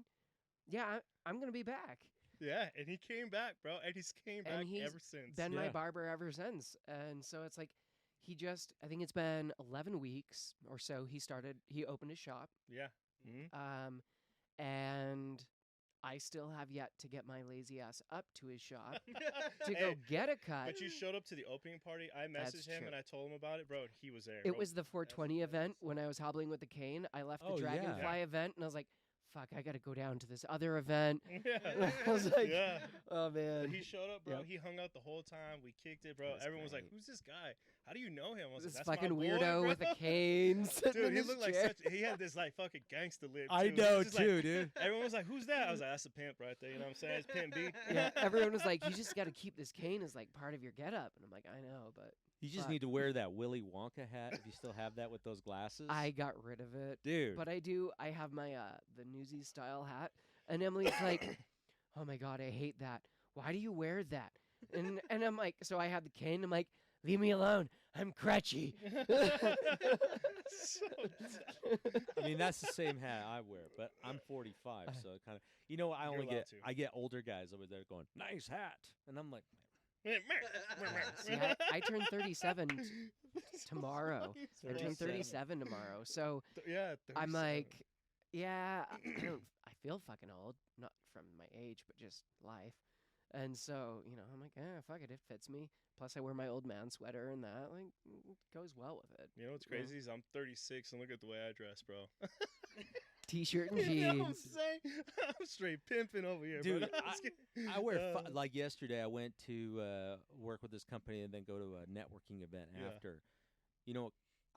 Yeah, I'm going to be back. Yeah, and he came back, bro, and he's came back he's ever since. Been my Yeah. barber ever since. And so it's like I think it's been 11 weeks or so. He opened his shop. Yeah. Mm-hmm. And I still have yet to get my lazy ass up to his shop to go Hey, get a cut. But you showed up to the opening party. I That's messaged him true. and I told him about it, bro. And he was there. It bro. was the 420 event when I was hobbling with the cane. I left Oh, the yeah. Dragonfly event and I was like, fuck, I got to go down to this other event. Yeah. I was like, Yeah. oh, But man. he showed up, bro. Yep. He hung out the whole time. We kicked it, bro. That was Everyone was like, great. "Who's this guy? How do you know him?" I was This like, "That's fucking my boy, weirdo bro." with a cane sitting Dude, in he his looked like chair. he had this like fucking gangster lip. I too. He know was just like- too, dude. Everyone was like, "Who's that?" I was like, "That's a pimp right there." You know what I'm saying? It's Pimp B. Yeah, everyone was like, you just got to keep this cane as like part of your getup. And I'm like, I know, but You just Fuck. need to wear that Willy Wonka hat if you still have that with those glasses. I got rid of it. Dude. But I have my the Newsies style hat, and Emily's like, "Oh my god, I hate that. Why do you wear that?" And I'm like, so I had the cane. I'm like, "Leave me alone. I'm crutchy." So I mean, that's the same hat I wear, but I'm 45, so it kind of, I You're only allowed get, to. I get older guys over there going, "Nice hat," and I'm like, See, I turn 37 tomorrow. I turn 37. 37 tomorrow. So Yeah, I'm 37. like, yeah, I feel fucking old, not from my age, but just life. And so, I'm like, fuck it, it fits me. Plus, I wear my old man sweater and that, like, it goes well with it. You know what's Yeah. crazy is I'm 36 and look at the way I dress, bro. T-shirt and You know what I'm jeans. saying? I'm straight pimping over here, Dude, bro. I'm just kidding. I wear Uh, like yesterday. I went to work with this company and then go to a networking event Yeah. after.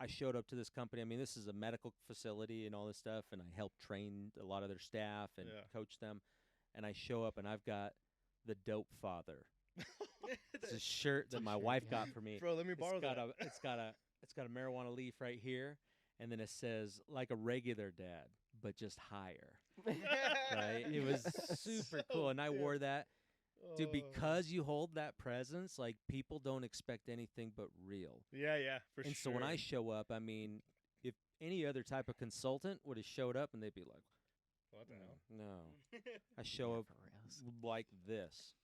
I showed up to this company. I mean, this is a medical facility and all this stuff, and I helped train a lot of their staff and Yeah. coach them. And I show up and I've got the Dope Father. It's a shirt that my T-shirt, wife yeah. got for me. Bro, let me borrow It's got that. it's got a marijuana leaf right here, and then it says like a regular dad, but just higher. Right? It was super So cool, and I good. wore that. Dude, Oh. because you hold that presence, like people don't expect anything but real. Yeah, for And sure. so when I show up, I mean, if any other type of consultant would have showed up and they'd be like, What the hell? no. I show Yeah, up for reals. like this.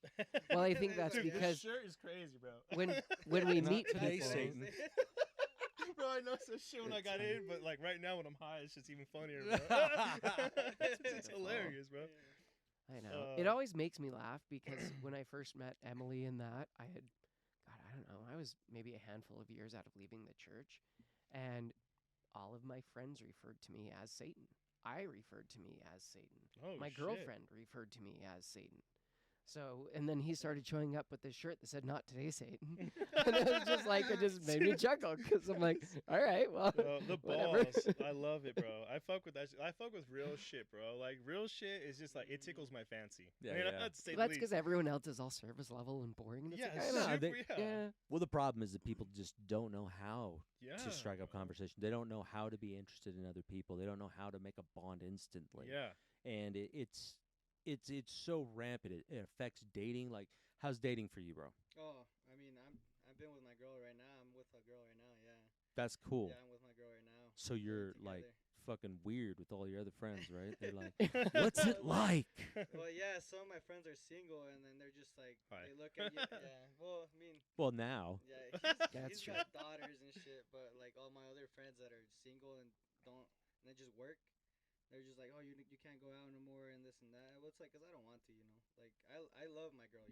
Well, I think that's Dude, because this shirt is crazy, bro. when we Not meet today, people, Satan. Bro, I know some shit when I It's got funny. in, but like right now when I'm high, it's just even funnier, bro. it's beautiful. hilarious, bro. I know. It always makes me laugh because when I first met Emily and that, I don't know, I was maybe a handful of years out of leaving the church, and all of my friends referred to me as Satan. I referred to me as Satan. Oh, My shit. girlfriend referred to me as Satan. So, and then he started showing up with this shirt that said, "Not today, Satan." And it was just like, it just made me chuckle because I'm like, all right, well, The whatever. balls, I love it, bro. I fuck with that. I fuck with real shit, bro. Like real shit is just like it tickles my fancy. Yeah, I mean, yeah. to say the That's least. because everyone else is all service level and boring. And it's Yeah, like, I it's don't know. super, they- yeah. Well, the problem is that people just don't know how Yeah. to strike up conversation. They don't know how to be interested in other people. They don't know how to make a bond instantly. Yeah. And it's so rampant. It affects dating. Like, how's dating for you, bro? Oh, I mean, I've been with my girl right now. I'm with a girl right now. Yeah. That's cool. Yeah, I'm with my girl right now. So We're you're like together. fucking weird with all your other friends, right? They're like, "What's it like?" Well, yeah, some of my friends are single, and then they're just like, Hi. they look at you. Yeah. Well, I mean, Well, now. yeah, That's he's true. got daughters and shit, but like all my other friends that are single and they just work. They're just like, oh, you can't go out no more and this and that. Well, it's like, cause I don't want to, Like I love my girl,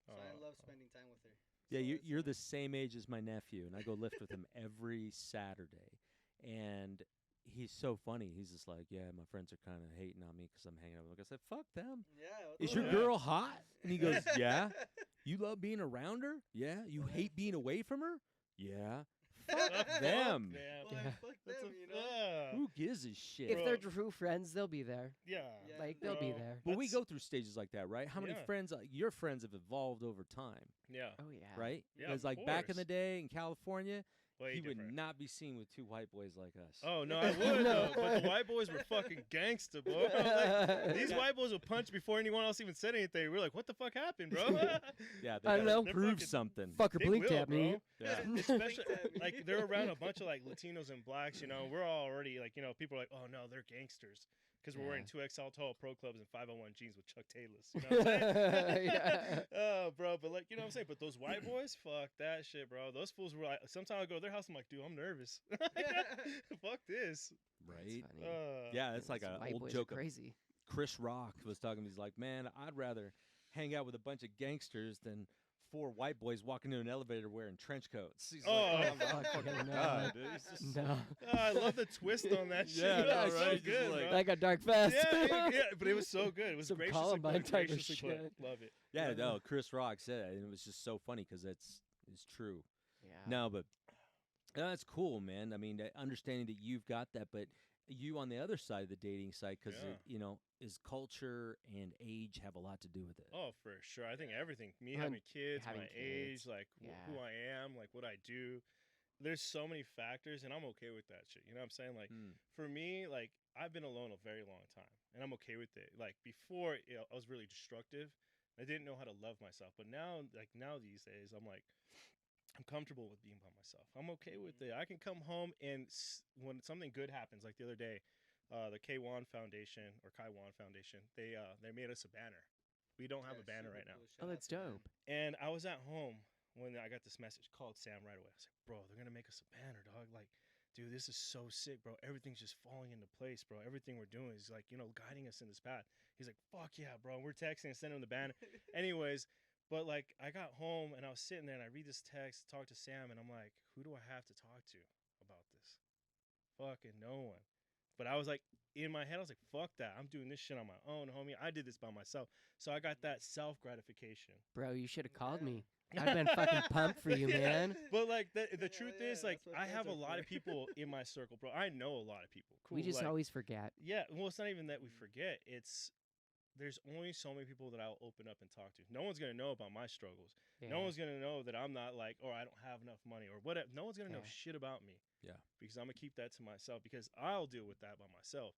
So I love spending time with her. Yeah, So you're it's, the same age as my nephew, and I go lift with him every Saturday. And he's so funny. He's just like, "Yeah, my friends are kind of hating on me because I'm hanging out with them." I said, "Fuck them. Yeah. what Is the your Yeah. fuck? girl hot?" And he goes, "Yeah." You love being around her? Yeah. You hate being away from her? Yeah. Fuck Fuck them. Well, Yeah. fuck That's them, a- you know. yeah. Who gives a shit? If Bro. they're true friends, they'll be there. Yeah. Yeah, Like they'll be bro. there. But we That's- go through stages like that, right? How many Yeah. friends, your friends have evolved over time, Yeah. Oh yeah. right? Yeah, Because of like back in the course. day in California, Way he different. would not be seen with two white boys like us. Oh no, I would though. But the white boys were fucking gangster, bro. Like, these white boys would punch before anyone else even said anything. We're like, what the fuck happened, bro? Yeah, I they don't gotta know. They're prove fucking- something. Fucker They blinked will, at me. bro. Yeah. Especially Blinked at me. like they're around a bunch of like Latinos and blacks. You know, we're already like, you know, people are like, oh no, they're gangsters because we're wearing 2XL tall pro clubs and 501 jeans with Chuck Taylors. You know what I'm saying? Yeah. Oh, bro, but like, you know what I'm saying? But those white boys, fuck that shit, bro. Those fools were like, sometimes I go to their house, I'm like, dude, I'm nervous. Fuck this. Right? That's funny. Yeah, it's like Those an white old boys are joke. Of crazy. Chris Rock was talking. He's like, man, I'd rather hang out with a bunch of gangsters than 4 white boys walking in an elevator wearing trench coats. He's Oh, like, fuck, my fucking no. God, dude. He's just No. Oh, I love the twist on that shit. Yeah, That no, was so right? Just good, like- bro. That got dark fast. Yeah, but it was so good. It was Some graciously Columbine put, type of graciously put. shit. Love it. Yeah, no, Chris Rock said it, and it was just so funny because it's true. Yeah. No, but that's cool, man. I mean, understanding that you've got that, but you on the other side of the dating side, because Yeah. you know, is culture and age have a lot to do with it. Oh, for sure. I think everything. Me Hun- having kids, having my kids, age, like who yeah. I am, like what I do. There's so many factors, and I'm okay with that shit. You know what I'm saying? Like, Mm. for me, like, I've been alone a very long time, and I'm okay with it. Like, before, you know, I was really destructive. I didn't know how to love myself. But now, like, now these days, I'm like, I'm comfortable with being by myself. I'm okay with it. I can come home, and when something good happens, like the other day, the K1 Foundation, or Kaiwan Foundation, they made us a banner. We don't have a banner right now. Oh, that's dope. And I was at home when I got this message, called Sam right away. I was like, bro, they're going to make us a banner, dog. Like, dude, this is so sick, bro. Everything's just falling into place, bro. Everything we're doing is, like, you know, guiding us in this path. He's like, fuck yeah, bro. And we're texting and sending him the banner. Anyways, but, like, I got home and I was sitting there and I read this text, talk to Sam, and I'm like, who do I have to talk to about this? Fucking no one. But I was like, in my head, I was like, fuck that. I'm doing this shit on my own, homie. I did this by myself. So I got that self-gratification. Bro, you should have called Yeah. me. I've been fucking pumped for you, Yeah. man. But like the Yeah, truth yeah, is, like, that's what I friends have a are lot for. of people in my circle, bro. I know a lot of people. Cool. We just like, always forget. yeah. Well, it's not even that we forget. It's there's only so many people that I'll open up and talk to. No one's gonna know about my struggles. Yeah. No one's gonna know that I'm not like, or I don't have enough money, or whatever. No one's gonna know Yeah. shit about me. Yeah. Because I'm gonna keep that to myself because I'll deal with that by myself.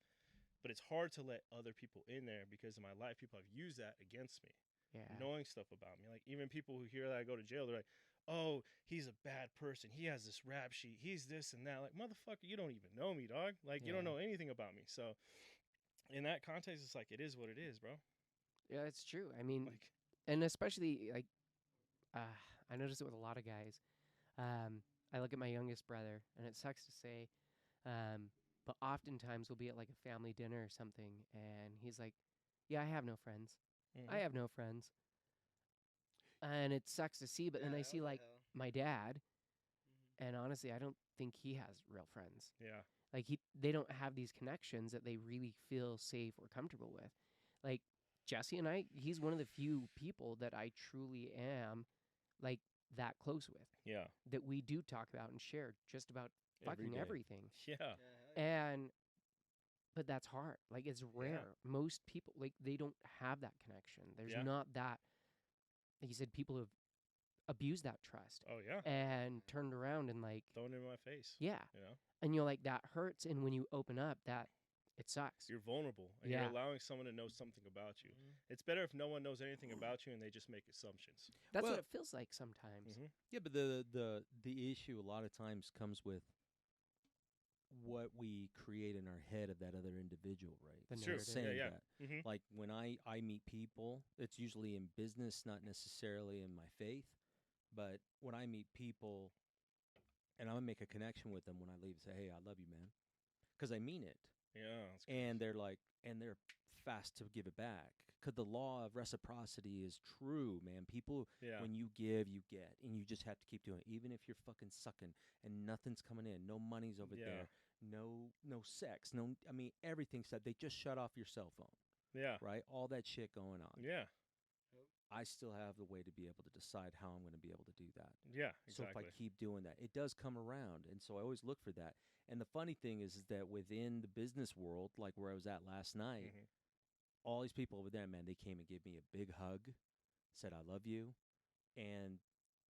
But it's hard to let other people in there because in my life, people have used that against me. Yeah. Knowing stuff about me. Like, even people who hear that I go to jail, they're like, oh, he's a bad person. He has this rap sheet. He's this and that. Like, motherfucker, you don't even know me, dog. Like, you don't Yeah. know anything about me. So, in that context, it's like, it is what it is, bro. Yeah, it's true. I mean, Like, and especially like, I notice it with a lot of guys. I look at my youngest brother, and it sucks to say, but oftentimes we'll be at like a family dinner or something, and he's like, "Yeah, I have no friends. I mhm. have no friends," and it sucks to see. But then I see like my dad, and honestly, I don't think he has real friends. Yeah. Like they don't have these connections that they really feel safe or comfortable with. Like Jesse and I, he's one of the few people that I truly am like that close with. Yeah. That we do talk about and share just about Every fucking day. everything. Yeah. And but that's hard. Like it's rare. Most people like they don't have that connection. There's Yeah. not that like you said, people have abused that trust Oh, yeah. and turned around and like Thrown in my face. yeah. You know? And you're like that hurts and when you open up that it sucks. You're vulnerable. And Yeah. you're allowing someone to know something about you. It's better if no one knows anything about you and they just make assumptions. That's Well- what it feels like sometimes. Mhm. Yeah, but the issue a lot of times comes with what we create in our head of that other individual, right? The So True. narrative. saying Yeah, that, Mhm. like when I meet people, it's usually in business, not necessarily in my faith, but when I meet people, and I'm gonna make a connection with them when I leave, and say, "Hey, I love you, man," because I mean it, Yeah. that's good. and they're like, and they're fast to give it back. Because the law of reciprocity is true, man. People, Yeah. when you give, you get, and you just have to keep doing it. Even if you're fucking sucking and nothing's coming in, no money's over Yeah. there, no sex, no, I mean everything's said. They just shut off your cell phone, Yeah. right? All that shit going on. Yeah. I still have the way to be able to decide how I'm going to be able to do that. Yeah, So if exactly. I keep doing that, it does come around. And so I always look for that. And the funny thing is that within the business world, like where I was at last night, Mhm. all these people over there, man, they came and gave me a big hug, said, I love you. And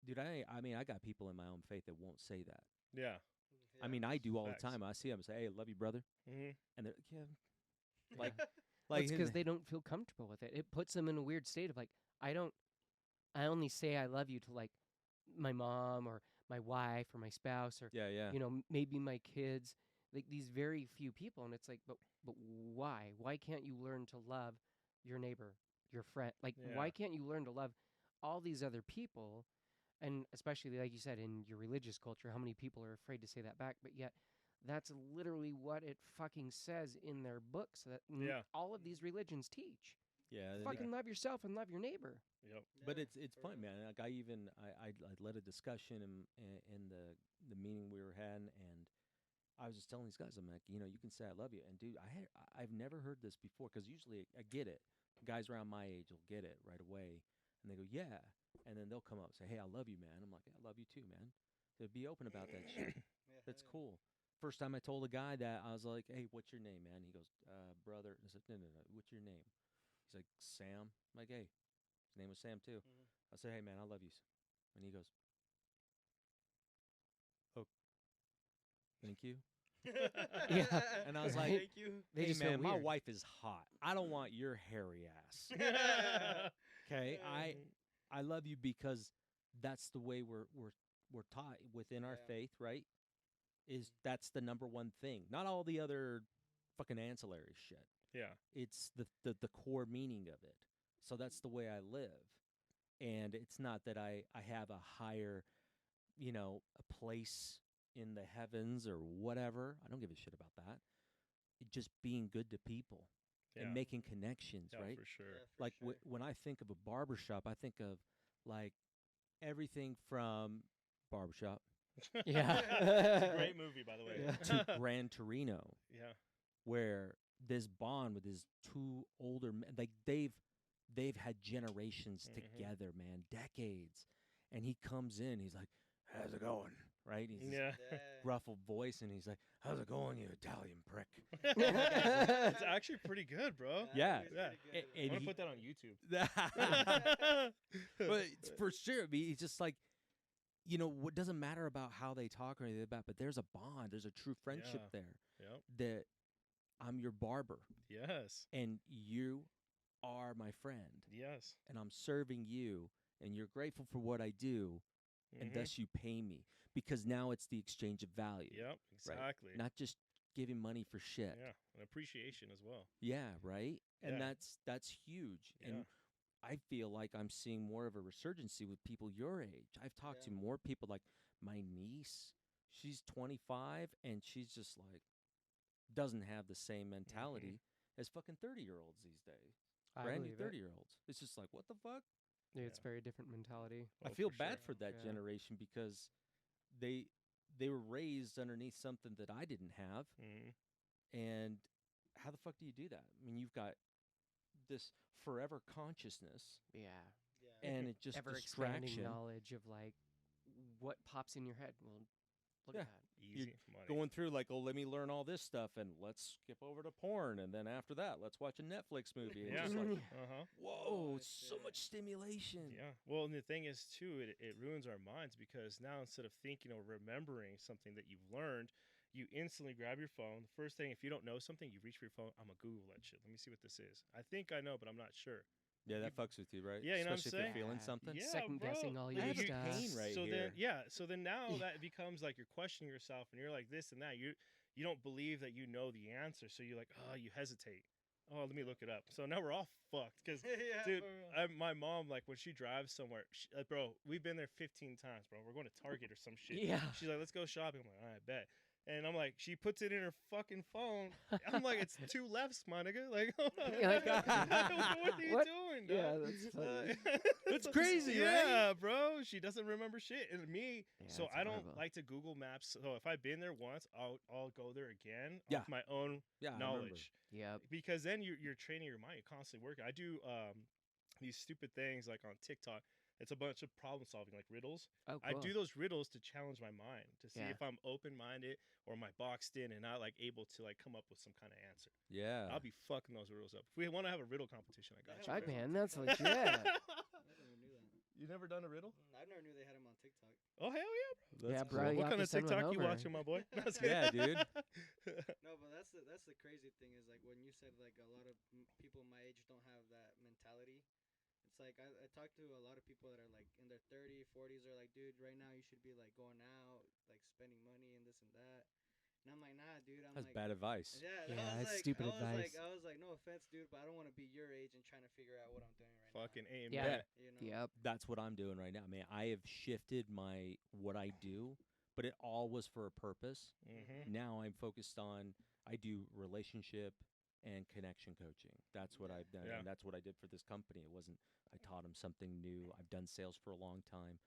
dude, I mean, I got people in my own faith that won't say that. Yeah. I mean, I do all Facts. the time. I see them and say, hey, I love you, brother. Mhm. And they're yeah, Like, Well, like it's because they don't feel comfortable with it. It puts them in a weird state of like, I only say I love you to like my mom or my wife or my spouse or yeah. maybe my kids, like these very few people, and it's like, but why? Why can't you learn to love your neighbor, your friend? Like, why Yeah. can't you learn to love all these other people? And especially, like you said, in your religious culture, how many people are afraid to say that back? But yet, that's literally what it fucking says in their books that Yeah. all of these religions teach. Yeah, Fucking love yourself and love your neighbor. Yep. but Yeah, it's for fun, real. man. Like I led a discussion in the meeting we were having, and I was just telling these guys, I'm like, you can say I love you, and dude, I've never heard this before because usually I get it. Guys around my age will get it right away, and they go, yeah, and then they'll come up and say, hey, I love you, man. I'm like, yeah, I love you too, man. So be open about that shit. Yeah, That's hell cool. First time I told a guy that, I was like, hey, what's your name, man? He goes, brother. I said, no, what's your name? He's like, Sam. I'm like, hey, his name was Sam too. Mhm. I said, hey, man, I love you. And he goes, oh, thank you. Yeah. And I was like, Thank you. They hey, just feel man, my weird. wife is hot. I don't want your hairy ass. Okay, I love you because that's the way we're taught within our Yeah. faith, right? Is that's the number one thing. Not all the other fucking ancillary shit. Yeah. It's the core meaning of it. So that's the way I live. And it's not that I have a higher, a place in the heavens or whatever. I don't give a shit about that. Just being good to people Yeah. and making connections, Yeah, right? for sure. Yeah, for Like sure. when I think of a barbershop, I think of like everything from Barbershop Yeah. It's a great movie, by the way. Yeah. to Gran Torino, Yeah. where this bond with his two older men, like they've had generations Mhm. together, man, decades. And he comes in, he's like, how's it going? Right? He's this Yeah. Yeah. gruffled voice, and he's like, how's it going, you Italian prick? It's actually pretty good, bro. Yeah. It's Yeah. pretty good. I'm And gonna he- put that on YouTube. But it's for sure, I mean, he's just like, what doesn't matter about how they talk or anything about, but there's a bond, there's a true friendship Yeah. there. Yep. That I'm your barber, Yes. and you are my friend, Yes. and I'm serving you, and you're grateful for what I do, and Mhm. thus you pay me, because now it's the exchange of value. Yep. right? Exactly. Not just giving money for shit. Yeah. An appreciation as well. Yeah, right? And Yeah. that's huge. Yeah. And I feel like I'm seeing more of a resurgency with people your age. I've talked to Yeah. more people, like my niece. She's 25, and she's just like doesn't have the same mentality as fucking 30-year-olds these days. I Brand new believe it. 30-year-olds. It's just like, what the fuck? Yeah, it's Yeah. very different mentality. I Oh, feel for bad sure. for that Yeah. generation because they were raised underneath something that I didn't have. Mhm. And how the fuck do you do that? I mean, you've got this forever consciousness, Yeah. Yeah. and it just Ever expanding distraction. knowledge of like what pops in your head. Well, look Yeah. at that. Easy money. Going through like, oh, let me learn all this stuff, and let's skip over to porn, and then after that, let's watch a Netflix movie. And Yeah. just like, Uh-huh. whoa, Oh, it's so shit. much stimulation. Yeah. Well, and the thing is too, it ruins our minds because now instead of thinking or remembering something that you've learned, you instantly grab your phone. The first thing, if you don't know something, you reach for your phone. I'm gonna Google that shit. Let me see what this is. I think I know, but I'm not sure. Yeah, that fucks with you, right? Yeah, you know what I'm Especially if you're saying? feeling Yeah. something. Yeah, Second bro. guessing all Like, your I have a stuff. pain right so here. then now that becomes like you're questioning yourself and you're like this and that. You don't believe that you know the answer, so you're like, oh, you hesitate. Oh, let me look it up. So now we're all fucked because Yeah, dude, for real. my mom, like when she drives somewhere, bro, we've been there 15 times, bro. We're going to Target or some shit. Yeah. She's like, let's go shopping. I'm like, all right, bet. And I'm like, she puts it in her fucking phone. I'm like, it's two lefts, my nigga. Like, hold on. You're like, what are you what? doing, Yeah, dog? that's funny. That's crazy, right? Yeah, bro. She doesn't remember shit. And me, Yeah, so it's I don't horrible. like to Google Maps. So if I've been there once, I'll go there again Yeah. off my own Yeah, I remember. knowledge. Yep. Because then you're training your mind. You're constantly working. I do these stupid things like on TikTok. It's a bunch of problem solving, like riddles. Oh, I cool. do those riddles to challenge my mind, to see Yeah. if I'm open minded or am I boxed in and not like able to like come up with some kind of answer. Yeah. I'll be fucking those riddles up. If we want to have a riddle competition, I got you. Fuck, Riddles man, on that's TikTok? legit. I never knew that. You never done a riddle? I never knew they had them on TikTok. Oh hell yeah, bro. Yeah, That's bro, cool. you What have kind to of send one TikTok you over. watching, my boy? No, I was Yeah, kidding. dude. No, but that's the crazy thing is like when you said like a lot of people my age don't have that mentality. It's like I talk to a lot of people that are like in their 30s, 40s. Are like, dude, right now you should be like going out, like spending money and this and that. And I'm like, nah, dude. I'm That's like, bad advice. yeah, Yeah, I was that's like, stupid I was advice. Like, I was like, no offense, dude, but I don't want to be your age and trying to figure out what I'm doing right Fucking amen. Yeah. now. You know? Yep. That's what I'm doing right now. I mean, I have shifted what I do, but it all was for a purpose. Mm-hmm. Now I'm focused on I do relationship and connection coaching. That's what Yeah. I've done, Yeah. and that's what I did for this company. It wasn't I taught them something new. I've done sales for a long time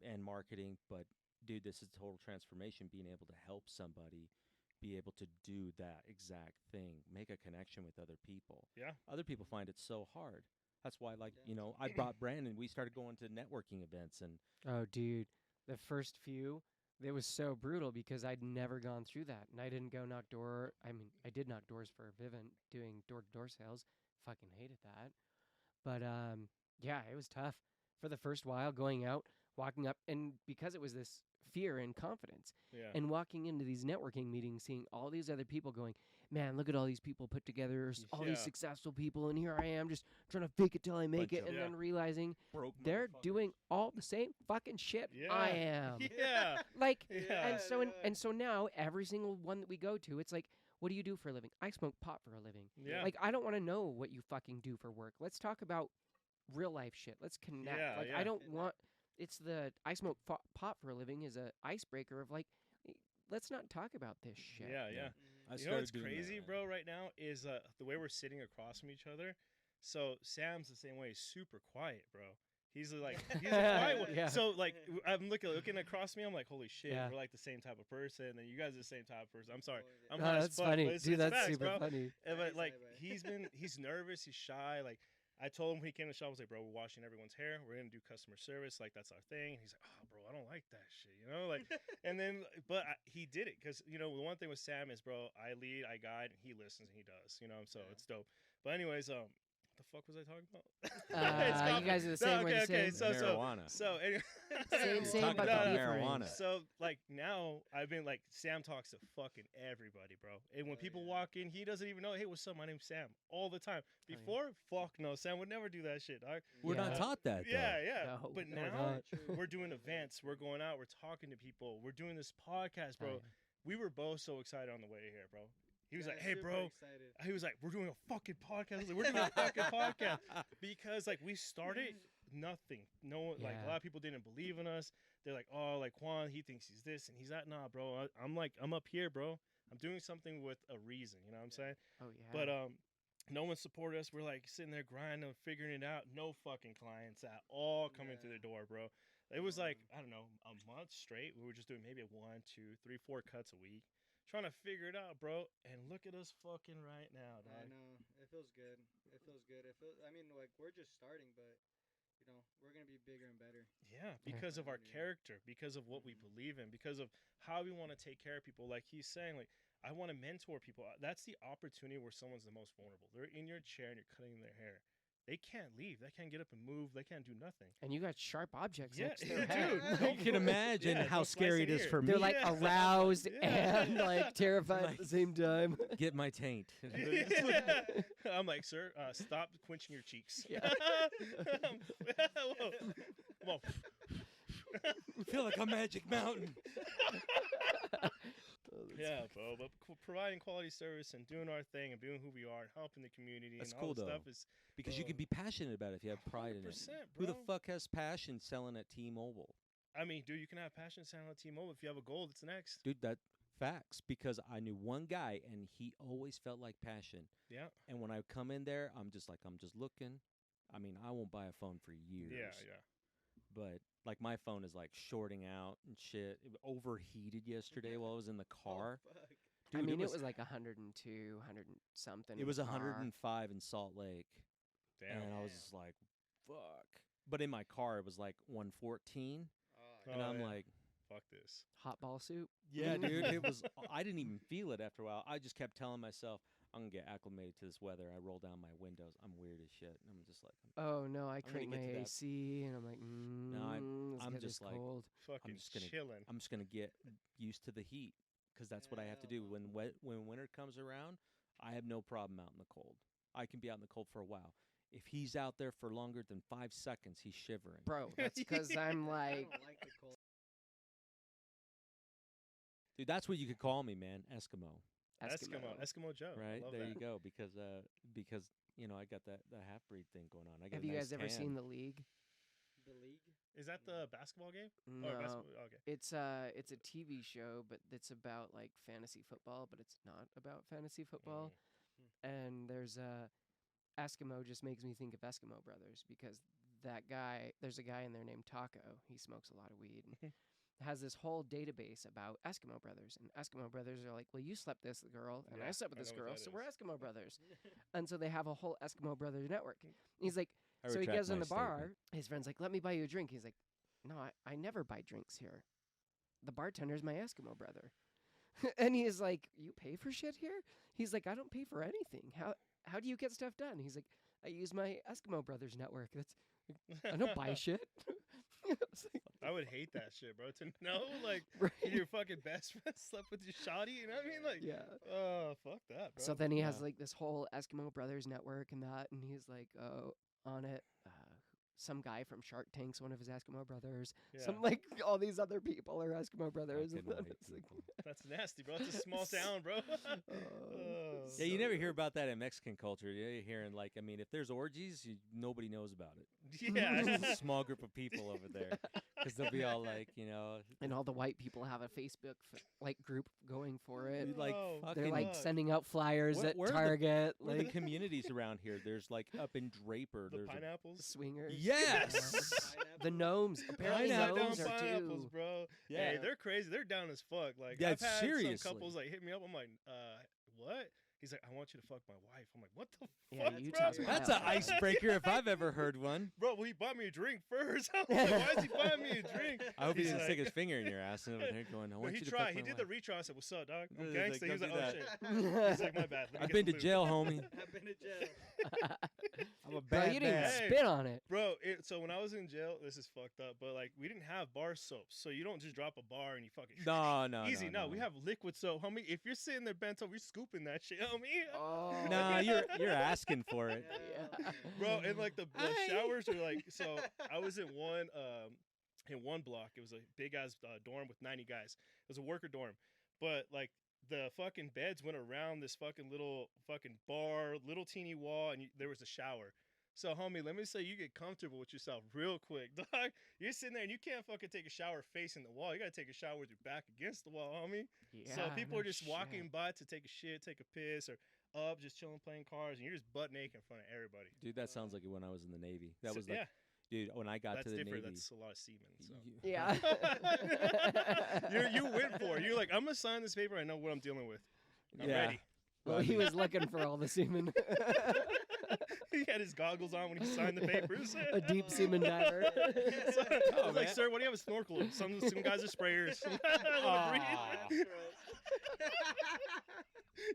and marketing, but dude, this is total transformation. Being able to help somebody be able to do that exact thing, make a connection with other people. Yeah. Other people find it so hard. That's why, like, Yeah. I brought Brandon. We started going to networking events, and Oh, dude, the first few, it was so brutal because I'd never gone through that, and I didn't go knock door. I mean, I did knock doors for Vivint doing door-to-door sales. Fucking hated that, but yeah, it was tough for the first while going out, walking up, and because it was this fear and confidence, Yeah. and walking into these networking meetings, seeing all these other people going, man, look at all these people put together, all these Yeah. successful people, and here I am just trying to fake it till I make Bunch it, of- and Yeah. then realizing broke. they're doing all the same fucking shit I am. Yeah. Like, Yeah. and so and so now every single one that we go to, it's like, what do you do for a living? I smoke pot for a living. Yeah. Like, I don't want to know what you fucking do for work. Let's talk about real life shit. Let's connect. Yeah, Like, yeah. I don't want. It's the I smoke pot for a living is a icebreaker of like, let's not talk about this shit. Yeah, yeah. Mhm. I You know what's started doing that, crazy, man. bro, right now is the way we're sitting across from each other. So Sam's the same way, he's super quiet, bro. He's like he's a quiet one. Yeah. So like I'm looking across me, I'm like, holy shit, Yeah. we're like the same type of person, and you guys are the same type of person. I'm sorry, Oh, I'm Oh, high as that's fuck, funny, but it's dude. That's facts, super bro. funny. And, but Nice, like bye. he's nervous, he's shy. Like I told him when he came to the shop, I was like, bro, we're washing everyone's hair. We're gonna do customer service, like that's our thing. He's like, oh, bro, I don't like that shit, you know, like. And then, but he did it because the one thing with Sam is, bro, I lead, I guide, and he listens and he does, so Yeah. it's dope. But anyways, what the fuck was I talking about? You guys are the same. We're the Okay, same. Marijuana. so anyway, Same, Talking but about different. marijuana. so like now I've been like Sam talks to fucking everybody, bro. And when Oh, people yeah. walk in, he doesn't even know, hey, what's up? My name's Sam, all the time. yeah. Before, fuck no, Sam would never do that shit, dog. We're not Yeah. taught that, though. Yeah, yeah. No, But no, we're now not. True. we're doing Very events, true. we're going out, we're talking to people, we're doing this podcast, Oh, bro. yeah. We were both so excited on the way here, bro. He was Yeah, like, hey, super bro. excited. He was like, we're doing a fucking podcast. I was like, we're doing a fucking podcast. Because like we started nothing. No one, like a Yeah. lot of people didn't believe in us. They're like, oh, like Juan, he thinks he's this and he's that. Nah, bro. I'm up here, bro. I'm doing something with a reason. You know what I'm saying? Oh yeah. But no one supported us. We're like sitting there grinding, figuring it out. No fucking clients at all coming through Yeah. the door, bro. It was like, I don't know, a month straight. We were just doing maybe 1, 2, 3, 4 cuts a week, trying to figure it out, bro. And look at us fucking right now, I dog. know. It feels good. It feels good. I mean, like we're just starting, but we're gonna be bigger and better. Yeah, because of our Yeah. character, because of what we Mhm. believe in, because of how we want to take care of people. Like he's saying, like I want to mentor people. That's the opportunity where someone's the most vulnerable. They're in your chair and you're cutting their hair. They can't leave. They can't get up and move. They can't do nothing. and you got sharp objects Yeah, next to their dude. head. You can imagine Yeah, how don't slice scary it it is here. for me. They're like Yeah. aroused Yeah. and like terrified at the same time. Get my taint. Yeah. I'm like, sir, stop quenching your cheeks. Yeah. Whoa. Whoa. I feel like a magic mountain. Yeah, bro. But providing quality service and doing our thing and doing who we are and helping the community That's and cool, all that though. stuff is Because you can be passionate about it if you have pride in it. 100%, Who the bro. fuck has passion selling at T-Mobile? I mean, dude, you can have passion sound on T-Mobile. If you have a goal, it's next. Dude, that facts. Because I knew one guy and he always felt like passion. Yeah. And when I come in there, I'm just looking. I mean, I won't buy a phone for years. Yeah, yeah. But like my phone is like shorting out and shit. It overheated yesterday while I was in the car. Oh, fuck. I Dude, mean, it was like 102, 100 something. it was in the car. 105 in Salt Lake. Damn. And I was Damn. just like, fuck. But in my car, it was like 114. And Oh, I'm yeah. like, Fuck this. Hot ball soup. yeah, dude, it was, I didn't even feel it after a while. I just kept telling myself, I'm going to get acclimated to this weather. I roll down my windows. I'm weird as shit. And I'm just like, Oh no, I I'm gonna crank get my to that. AC, and I'm like, I'm let's get just this like- cold. Fucking just gonna- chilling. I'm just going to get used to the heat because that's what I have to do. When winter comes around, I have no problem out in the cold. I can be out in the cold for a while. If he's out there for longer than 5 seconds, he's shivering. Bro, that's because I'm I like, don't like the cold. Dude, that's what you could call me, man. Eskimo. Eskimo Joe. I Right? love There that. you go. Because I got that half-breed thing going on. I got have a you nice guys ever tan. seen The League? The league. Is that the basketball game? No, Oh, basketball. Okay. it's a TV show, but it's about like fantasy football, but it's not about fantasy football. And there's Eskimo just makes me think of Eskimo Brothers because there's a guy in there named Taco. He smokes a lot of weed and has this whole database about Eskimo Brothers. And Eskimo Brothers are like, well, you slept with this girl, and Yeah, I slept with I this know what girl, that so is. we're Eskimo Brothers. And so they have a whole Eskimo Brothers network. He's like, I so he retract goes in my the bar. statement. His friend's like, let me buy you a drink. He's like, no, I never buy drinks here. The bartender's my Eskimo brother. And he's like, you pay for shit here? He's like, I don't pay for anything. How do you get stuff done? He's like, I use my Eskimo Brothers network. I don't buy shit. It's like, I would hate that shit, bro. To know, like, right? your fucking best friend slept with your shoddy, you know what I mean? Like, Yeah. fuck that, bro. So then he has Yeah. like this whole Eskimo Brothers network and that, and he's like, on it. Some guy from Shark Tank's one of his Eskimo brothers. Yeah. Some like all these other people are Eskimo brothers. Fucking And then white it's like, people. That's nasty, bro. It's a small town, bro. Oh. Yeah, you never hear about that in Mexican culture. You're hearing like, I mean, if there's orgies, nobody knows about it. Yeah. Just a small group of people over there, because they'll be all like, and all the white people have a Facebook like group going for it. like Oh, fucking. They're like fuck. sending out flyers Where- at where are the- Target, What are the like communities around here? There's like up in Draper. The there's pineapples. swingers. Yes. The gnomes. Apparently Pineapple. gnomes are Pineapples, too. bro. Yeah. Hey, they're crazy. They're down as fuck. Like, Yeah, I've had seriously. some couples like hit me up. I'm like, what? He's like, I want you to fuck my wife. I'm like, what the Yeah, fuck, Utah's bro? wild. That's an icebreaker if I've ever heard one. Bro, well, he bought me a drink first. I'm like, why is he buying me a drink? I hope he He's didn't like- stick his finger in your ass and over there going, I No, want he you to tried. fuck He my did the wife. retry. I said, what's up, dog? I'm He's gangsta. like, He was "Don't like, do oh, that." shit. He's like, my bad. Let me I've get been the to lube. jail, homie. I've been to jail. I'm a Bro, bad you didn't even man. Hey. spit on it. Bro, so when I was in jail, this is fucked up, but like we didn't have bar soaps, so you don't just drop a bar and you fucking No, easy. no. We have liquid soap, homie. If you're sitting there bent over, you're scooping that shit, homie. Oh. Nah, you're asking for it. Yeah. Bro, and like the Aye. showers are like, so I was in one block. It was a big ass dorm with 90 guys. It was a worker dorm, but like the fucking beds went around this fucking little fucking bar, little teeny wall, and there was a shower. So, homie, let me say you get comfortable with yourself real quick, dog. You're sitting there and you can't fucking take a shower facing the wall. You gotta take a shower with your back against the wall, homie. So Yeah, people no are just shit. walking by to take a shit, take a piss, or up just chilling playing cards, and you're just butt naked in front of everybody. Dude, that sounds like it when I was in the Navy. That So- was like, yeah, dude, when I got that's to the different. Navy. That's a lot of semen. So. Yeah. you went for it. You're like, I'm gonna sign this paper. I know what I'm dealing with. I'm Yeah. ready. Well, he was looking for all the semen. He had his goggles on when he signed the papers. A deep semen diver. So, I Oh, was like, man. sir, what do you have a snorkel? Some guys are sprayers. Aw.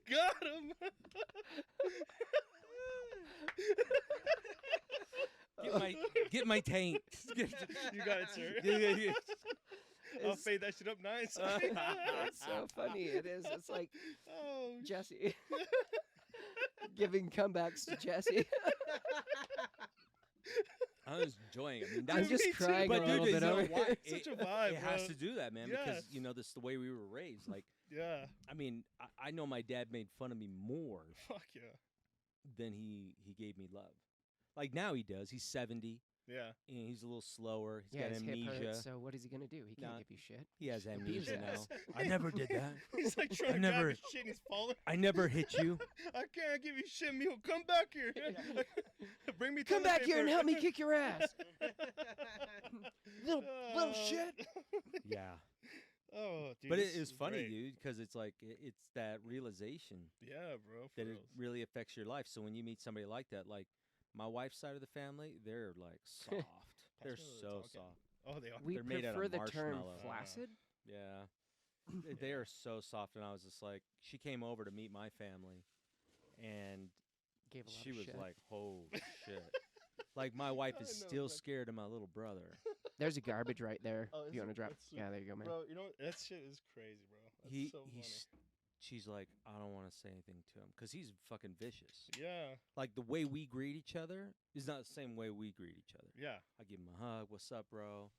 Got him. Get my taint. You got it, sir. Yeah. I'll It's- fade that shit up nice. It's so funny. It is. It's like Oh, Jesse giving comebacks to Jesse. I was enjoying it. I mean, I'm that's Dude, just me too. crying but a dude, little you bit know over what? here. Such a vibe, It has bro. to do that, man, Yeah. because this is the way we were raised. Like, Yeah. I mean, I know my dad made fun of me more Fuck yeah. than he gave me love. Like now he does. He's 70 Yeah. and he's a little slower. He's Yeah, got his hip amnesia. hurts, so what is he gonna do? He can't Nah. give you shit. He has He'll beat amnesia his now. ass. I never did that. He's like trying I to never- grab his shit and he's falling. I never hit you. I can't give you shit, Mule. Come back here. Bring me Come toilet back here and paper. help me kick your ass, little Oh. shit. Yeah. Oh, dude. But this it was is funny, great. dude, because it's like it's that realization Yeah, bro. For that it reals. really affects your life. So when you meet somebody like that, like My wife's side of the family, they're like soft. They're Pass me the so tall can. soft. Oh, they are. We They're made out prefer of the term marshmallow. flaccid. Yeah. They are so soft, and I was just like, she came over to meet my family, and Gave a lot she of was shit. like, "Holy shit!" Like my wife I is know, still man. scared of my little brother. There's a garbage right there. Oh, if is you want it? to drop. That's sweet. Yeah, there you go, man. Bro, you know that shit is crazy, bro. That's so funny. She's like, I don't want to say anything to him because he's fucking vicious. Yeah, Like the way we greet each other is not the same way we greet each other. yeah. I give him a hug. What's up, bro?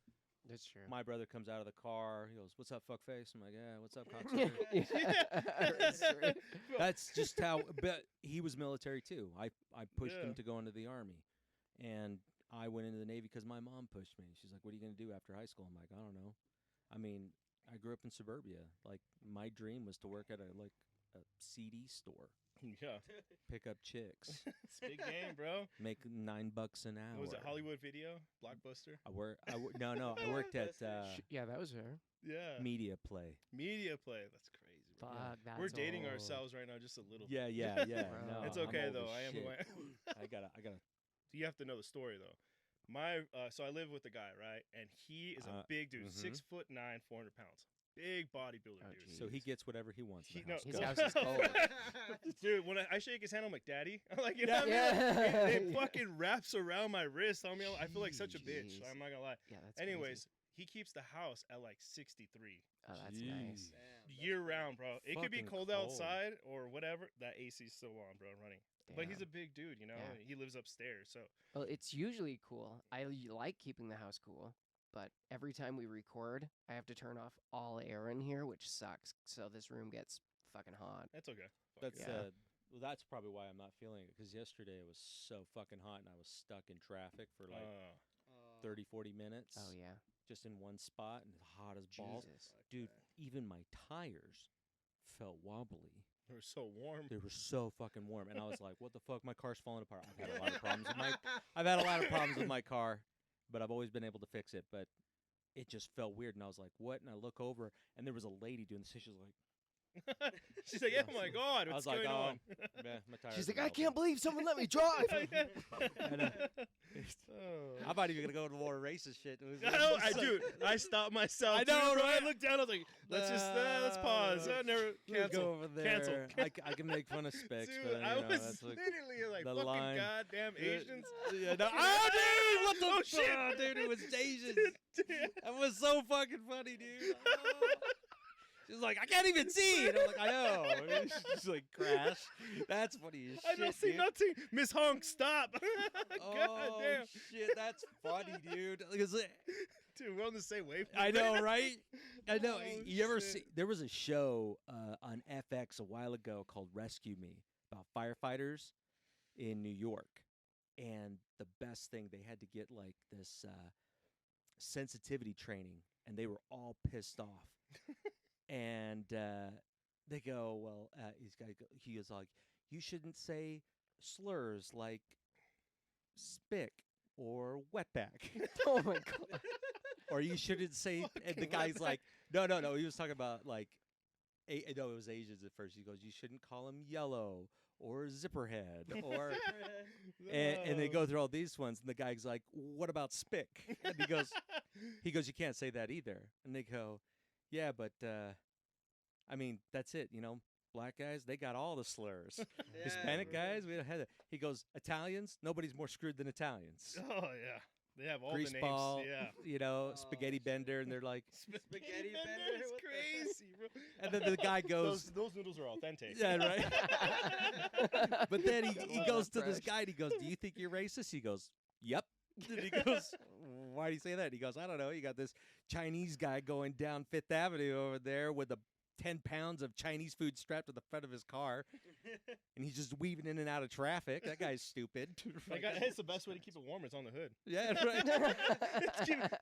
That's true. My brother comes out of the car. He goes, "What's up, fuckface?" I'm like, "Yeah, what's up, cocksucker?" That's true. That's just how. But he was military too. I pushed Yeah. him to go into the army, and I went into the Navy because my mom pushed me. She's like, "What are you gonna do after high school?" I'm like, "I don't know." I mean, I grew up in suburbia. Like my dream was to work at a CD store, Yeah. pick up chicks, It's a big game, bro. make $9 an hour. What was it Hollywood Video? Blockbuster? I worked at Yeah, that was her. Yeah. Media Play. Media Play. That's crazy, bro. Fuck, that's We're dating old. ourselves right now just a little Yeah. Bro. No, It's I'm okay, old though. as I am who shit. I am. I gotta. You have to know the story, though. So I live with a guy, right? And he is a big dude, mhm. 6'9", 400 pounds. Big bodybuilder, Oh, dude. geez. So he gets whatever he wants. in the house. His Go. house is cold. Dude, when I shake his hand, I'm like, "Daddy," I'm like, you know Yeah. what I mean? Yeah. It fucking wraps around my wrist. I feel like such a bitch. Jeez. I'm not gonna lie. Yeah, that's Anyways, he keeps the house at like 63 crazy. Oh, that's Jeez. nice. Damn, that's year crazy. round, bro. It could be Fucking cold cold. outside or whatever. That AC's still on, bro, running. But he's a Damn. big dude, you know. Yeah. He lives upstairs, so Well, it's usually cool. like keeping the house cool, but every time we record, I have to turn off all air in here, which sucks. So this room gets fucking hot. that's okay. Fuck That's it. Yeah. well, that's probably why I'm not feeling it because yesterday it was so fucking hot and I was stuck in traffic for like Uh, 30, 40 minutes. Oh yeah, Just in one spot and hot as balls. Jesus. Fuck Dude, that. even my tires felt wobbly. it was so warm. They were so fucking warm, and I was like, "What the fuck? My car's falling apart." I've had a lot of problems with my car, but I've always been able to fix it. But it just felt weird, and I was like, "What?" And I look over, and there was a lady doing this. She was like, She's like, "Oh my god, I what's was like, going "Oh, on?" "Man, my tires." She's are like, I melting." can't believe someone let me drive. I know. Oh. I'm not even gonna go into more racist shit. It was- I know, dude. I stopped myself. I too, know, bro. right? I looked down. I was like, let's pause. Never Let's cancel. go over there. Cancel. I can make fun of Specs, Dude, but I was that's like, literally like, the fucking line- goddamn Asians. Yeah, no, oh, dude, what the Oh, shit. fuck, dude? It was Asians. Dude. That was so fucking funny, dude. Oh. She's like, I can't even see. And I'm like, I know. She's like, crash. That's funny as I shit. don't see dude. nothing. Miss Honk, stop. Oh, God damn. shit. That's funny, dude. Because Dude, we're on the same wavelength. I know, right? I know. Oh, You ever shit. see? There was a show on FX a while ago called Rescue Me about firefighters in New York. And the best thing, they had to get like this sensitivity training, and they were all pissed off. And they go, well, he goes like, you shouldn't say slurs like spick or wetback. Oh my god. Or you shouldn't say, and the Fucking guy's wetback. like, no, he was talking about like, no, it was Asians at first. He goes, you shouldn't call him yellow or zipperhead or, and they go through all these ones, and the guy's like, what about spick? And he goes, you can't say that either. And they go, yeah, but I mean, that's it, you know. Black guys, they got all the slurs. Yeah, Hispanic bro. guys, we don't have that. He goes, Italians, nobody's more screwed than Italians. Oh yeah, they have all Grease the names. ball, Yeah. you know, Oh, spaghetti shit. bender, and they're like, Spaghetti bender? It's What the crazy, bro. and then the guy goes, those noodles are authentic. yeah, right. But then he Oh, goes to this fresh. guy and he goes, do you think you're racist? He goes, yep. And he goes, why do you say that? He goes, I don't know. You got this Chinese guy going down Fifth Avenue over there with 10 pounds of Chinese food strapped to the front of his car, and he's just weaving in and out of traffic. That guy's stupid. Like, it's the best way to keep it warm. It's on the hood. Yeah, right.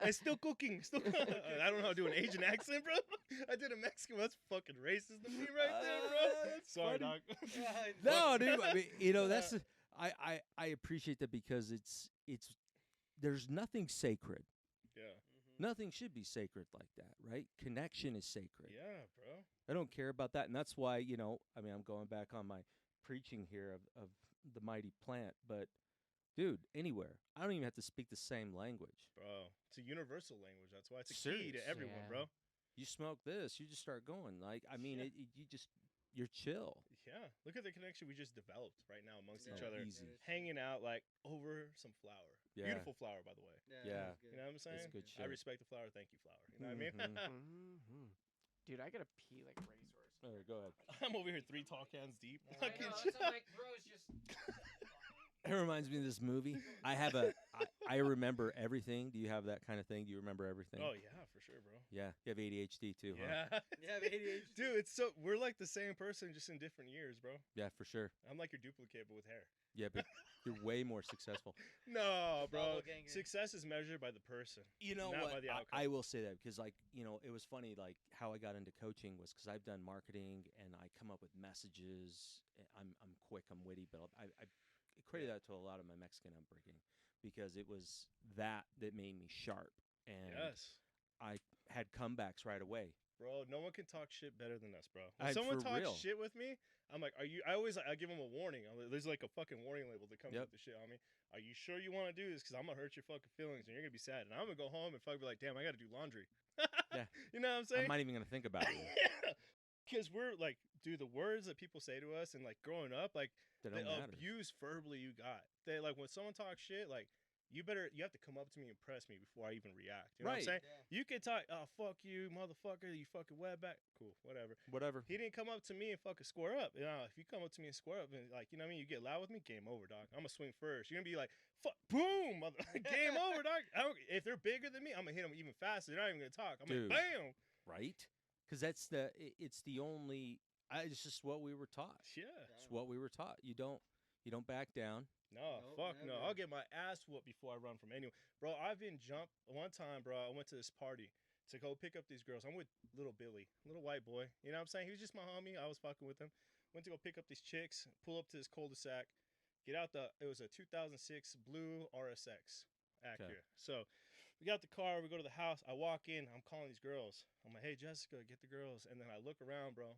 It's still cooking. Still. I don't know how to do an Asian accent, bro. I did a Mexican. That's fucking racist of me right there, bro. That's Sorry, funny. dog. No, dude. I mean, you know, that's I appreciate that because it's there's nothing sacred. Yeah. Nothing should be sacred like that, right? Connection is sacred. Yeah, bro. I don't care about that, and that's why, you know, I mean, I'm going back on my preaching here of the mighty plant, but dude, anywhere. I don't even have to speak the same language. Bro, it's a universal language. That's why it's a key Serious. to everyone, Yeah. bro. You smoke this, you just start going. Like, I mean, Yeah. you're chill. Yeah, look at the connection we just developed right now amongst each Yeah, other, easy. that is true. hanging out like over some flower. Yeah. Beautiful flower, by the way. Yeah. that's good. You know what I'm saying? It's good I shit. respect the flower. Thank you, flower. You know what I mean? Mhm. Dude, I gotta pee like a racehorse. All right, go ahead. I'm over here 3 tall cans deep. I I Fucking know, shit. so I'm like, bros, just. It reminds me of this movie. I remember everything. Do you have that kind of thing? Do you remember everything? Oh yeah, for sure, bro. Yeah. You have ADHD too, huh? Yeah. You have ADHD? Dude, it's so we're like the same person, just in different years, bro. Yeah, for sure. I'm like your duplicate, but with hair. Yeah, but you're way more successful. No, bro. Doppelganger. Success is measured by the person. You know Not what? by the outcome. I will say that because, like, you know, it was funny, like, how I got into coaching was because I've done marketing and I come up with messages. I'm quick, I'm witty, but I credit that to a lot of my Mexican upbringing because it was that made me sharp. And Yes. I had comebacks right away. Bro, no one can talk shit better than us, bro. I- When someone for talks real. shit with me, I'm like, are you? I give them a warning. There's like a fucking warning label that comes Yep. with the shit on me. Are you sure you want to do this? Because I'm gonna hurt your fucking feelings and you're gonna be sad. And I'm gonna go home and fucking be like, damn, I gotta do laundry. Yeah. You know what I'm I'm saying? not even going to think about it. Yeah. Because we're like, dude, the words that people say to us and like growing up, like They the don't matter. abuse verbally you got. They like when someone talks shit, like you have to come up to me and impress me before I even react. You know Right. what I'm saying? Yeah. You can talk, oh fuck you, motherfucker, you fucking wetback. Cool, whatever. Whatever. He didn't come up to me and fucking square up. You know, if you come up to me and square up and like, you know what I mean, you get loud with me, game over, dog. I'm gonna swing first. You're gonna be like, fuck, boom, mother, game over, dog. If they're bigger than me, I'm gonna hit them even faster. They're not even gonna talk. I'm Dude. like, bam. Right? Because it's the only. It's just what we were taught. Yeah. It's what we were taught. You don't back down. No, Nope, fuck no. never. I'll get my ass whooped before I run from anyone. Bro, I've been jumped. One time, bro, I went to this party to go pick up these girls. I'm with little Billy, little white boy. You know what I'm saying? He was just my homie. I was fucking with him. Went to go pick up these chicks, pull up to this cul-de-sac, get out it was a 2006 blue RSX Acura. So we got the car, we go to the house. I walk in, I'm calling these girls. I'm like, hey, Jessica, get the girls. And then I look around, bro.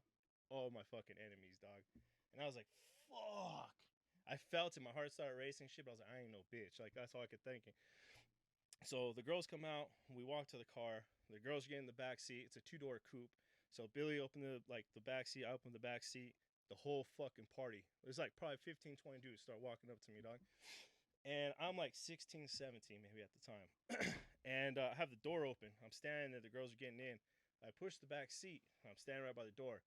All my fucking enemies, dog. And I was like, fuck. I felt it. My heart started racing shit, but I was like, I ain't no bitch. Like, that's all I could think. So the girls come out. We walk to the car. The girls get in the back seat. It's a 2-door coupe. So Billy opened the back seat. I opened the back seat. The whole fucking party. There's like probably 15, 20 dudes start walking up to me, dog. And I'm like 16, 17 maybe at the time. And I have the door open. I'm standing there. The girls are getting in. I push the back seat. I'm standing right by the door.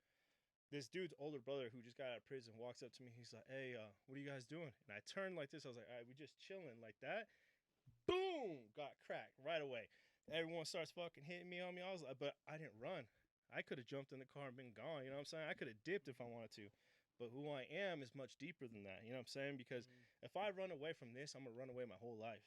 This dude's older brother who just got out of prison walks up to me. He's like, hey, what are you guys doing? And I turned like this. I was like, all right, we just chilling like that. Boom! Got cracked right away. Everyone starts fucking hitting me on me. I was like, but I didn't run. I could have jumped in the car and been gone. You know what I'm saying? I could have dipped if I wanted to. But who I am is much deeper than that. You know what I'm saying? Because if I run away from this, I'm going to run away my whole life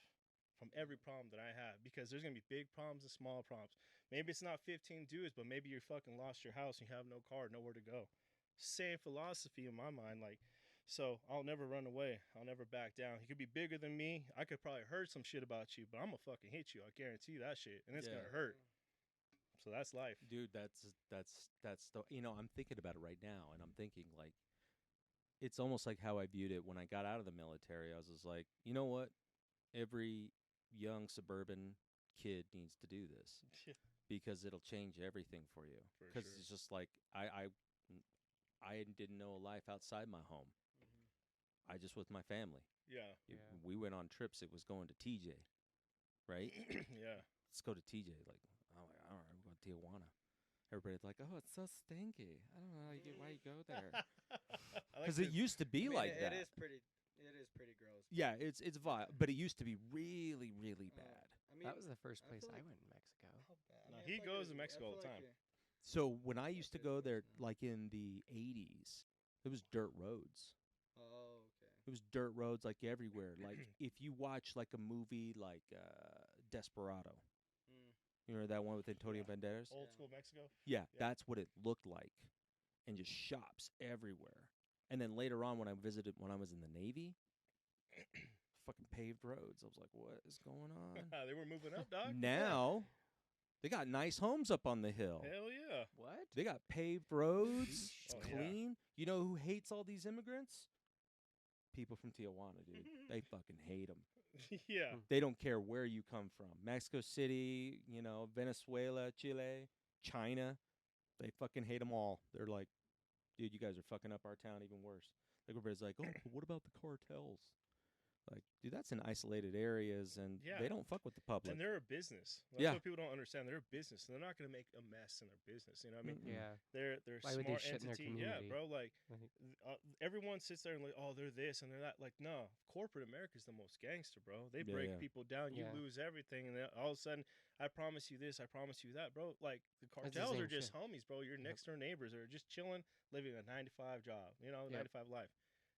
from every problem that I have. Because there's going to be big problems and small problems. Maybe it's not 15 dudes, but maybe you fucking lost your house and you have no car, nowhere to go. Same philosophy in my mind. Like, so I'll never run away. I'll never back down. He could be bigger than me. I could probably heard some shit about you, but I'm going to fucking hit you. I guarantee you that shit. And it's going to hurt. So that's life. Dude, that's the, you know, I'm thinking about it right now, and I'm thinking, like, it's almost like how I viewed it when I got out of the military. I was just like, you know what? Every young suburban kid needs to do this because it'll change everything for you. For Because sure. it's just like I didn't know a life outside my home. I just with my family. Yeah. If we went on trips. It was going to TJ, right? Yeah. Let's go to TJ. Like, I'm like, all right, we're going to Tijuana. Everybody's like, oh, it's so stinky. I don't know why you go there. Because it used to be like that. It is pretty gross. Yeah, it's vile, but it used to be really, really bad. I mean, That was the first I place feel I like- went in Mexico. No, he goes to Mexico all the time. So when I used to go there, like in the 80s, it was dirt roads. Oh, okay. It was dirt roads like everywhere. Like if you watch like a movie like Desperado, you know that one with Antonio Banderas? Old Yeah. school Mexico. Yeah, Yeah. that's what it looked like, and just shops everywhere. And then later on, when I visited, when I was in the Navy, fucking paved roads. I was like, what is going on? They were moving up, dog. Now, they got nice homes up on the hill. Hell yeah. What? They got paved roads. It's Oh, yeah. clean. You know who hates all these immigrants? people from Tijuana, dude. They fucking hate them. Yeah. They don't care where you come from. Mexico City, you know, Venezuela, Chile, China. They fucking hate them all. They're like, dude, you guys are fucking up our town even worse. Like, everybody's like, oh, but what about the cartels? Like, dude, that's in isolated areas, and Yeah. they don't fuck with the public. And they're a business. That's Yeah. what people don't understand. They're a business, and they're not going to make a mess in their business. You know what I mean? Mm-mm. Yeah. They're Why would smart they shit in their entity. Yeah, community? bro. Like Like- everyone sits there and like, oh, they're this and they're that. Like, no, corporate America's the most gangster, bro. They Yeah, break yeah. people down. You Yeah. lose everything, and then all of a sudden, I promise you this, I promise you that, bro. Like the the cartels same are just shit. homies, bro. Your Yep. next door neighbors are just chilling, living a 9 to 5 job. You know, Yep. 9 to 5 life.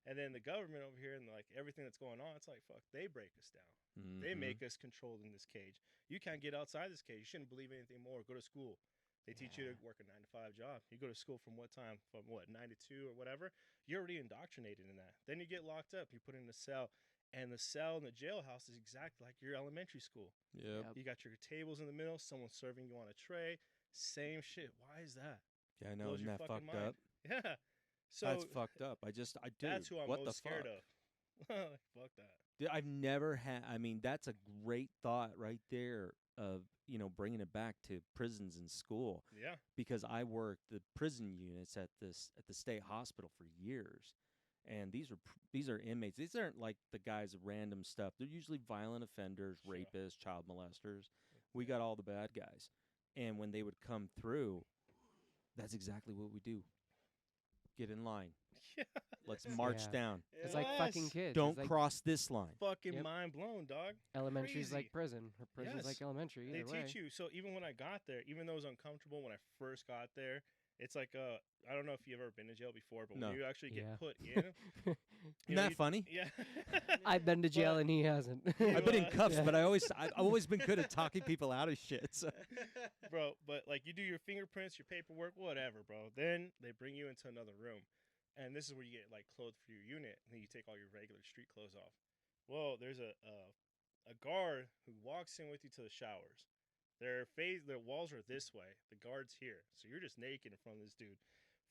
And then the government over here and like everything that's going on, it's like fuck. They break us down. They Mhm. make us controlled in this cage. You can't get outside this cage. You shouldn't believe anything more. Go to school. They teach you Yeah. to work a 9 to 5 job. You go to school from what time? From what, 9 to 2 or whatever? You're already indoctrinated in that. Then you get locked up. You put in a cell. And the cell in the jailhouse is exactly like your elementary school. Yep. Yep. You got your tables in the middle, someone serving you on a tray. Same shit. Why is that? Yeah, I know. Blows Isn't your that fucking fucked mind. up? Yeah. So That's fucked up. Dude, that's who I'm what most the scared fuck? of. Fuck that. Dude, I've never had. I mean, that's a great thought right there. Of bringing it back to prisons and school, Yeah. because I worked the prison units at the state hospital for years, and these are inmates. These aren't like the guys of random stuff. They're usually violent offenders, Sure. rapists, child molesters. We got all the bad guys, and when they would come through, that's exactly what we do. Get in line. Yeah. Let's march Yeah. down. It's like fucking Yes. kids. Don't It's like cross this line. Fucking Yep. mind blown, dog. Elementary's crazy. like prison, or prison's Yes. like elementary. They Either way. teach you. So even when I got there, even though it was uncomfortable when I first got there, it's like I don't know if you've ever been to jail before, but No. when you actually get Yeah. put in, Isn't that funny? yeah. I've been to jail But- and he hasn't. I've been in Uh, cuffs, yeah. but I've always been good at talking people out of shit. So. Bro, but like you do your fingerprints, your paperwork, whatever, bro. Then they bring you into another room, and this is where you get like clothes for your unit, and then you take all your regular street clothes off. Well, there's a guard who walks in with you to the showers. Their walls are this way. The guard's here, so you're just naked in front of this dude.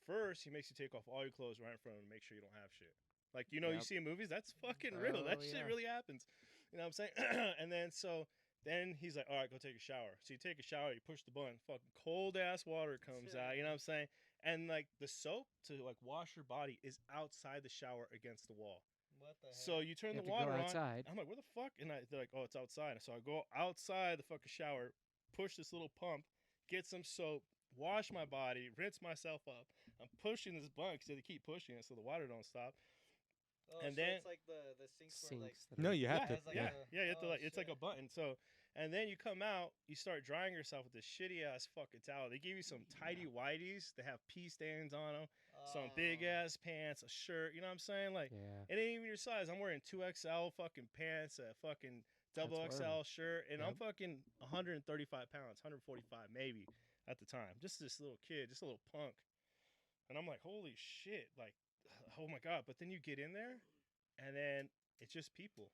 First, he makes you take off all your clothes right in front of him to make sure you don't have shit. Like you Yep. see in movies, that's fucking real. That Oh, shit yeah. really happens. You know what I'm saying? And then then he's like, all right, go take a shower. So you take a shower, you push the button, fucking cold ass water comes out. You know what I'm saying? And like the soap to like wash your body is outside the shower against the wall. What the heck? So you turn You have the to go water on. outside. I'm like, where the fuck? And they're like, oh, it's outside. So I go outside the fucking shower, push this little pump, get some soap, wash my body, rinse myself up. I'm pushing this button because they keep pushing it so the water don't stop. Oh, and so then- it's like the sinks where like Sinks. that No, are- you have yeah, to. It's like yeah, a- yeah. You have to oh, it's like a shit. button. So, and then you come out, you start drying yourself with this shitty ass fucking towel. They give you some tidy whities. They have pee stains on them. Some big Oh. ass pants, a shirt. You know what I'm saying? Like, Yeah. it ain't even your size. I'm wearing 2XL fucking pants, a fucking double That's XL horrible. shirt, and I'm Yep. fucking 135 pounds, 145 maybe at the time. Just this little kid, just a little punk. And I'm like, holy shit, like, oh my god. But then you get in there, and then it's just people.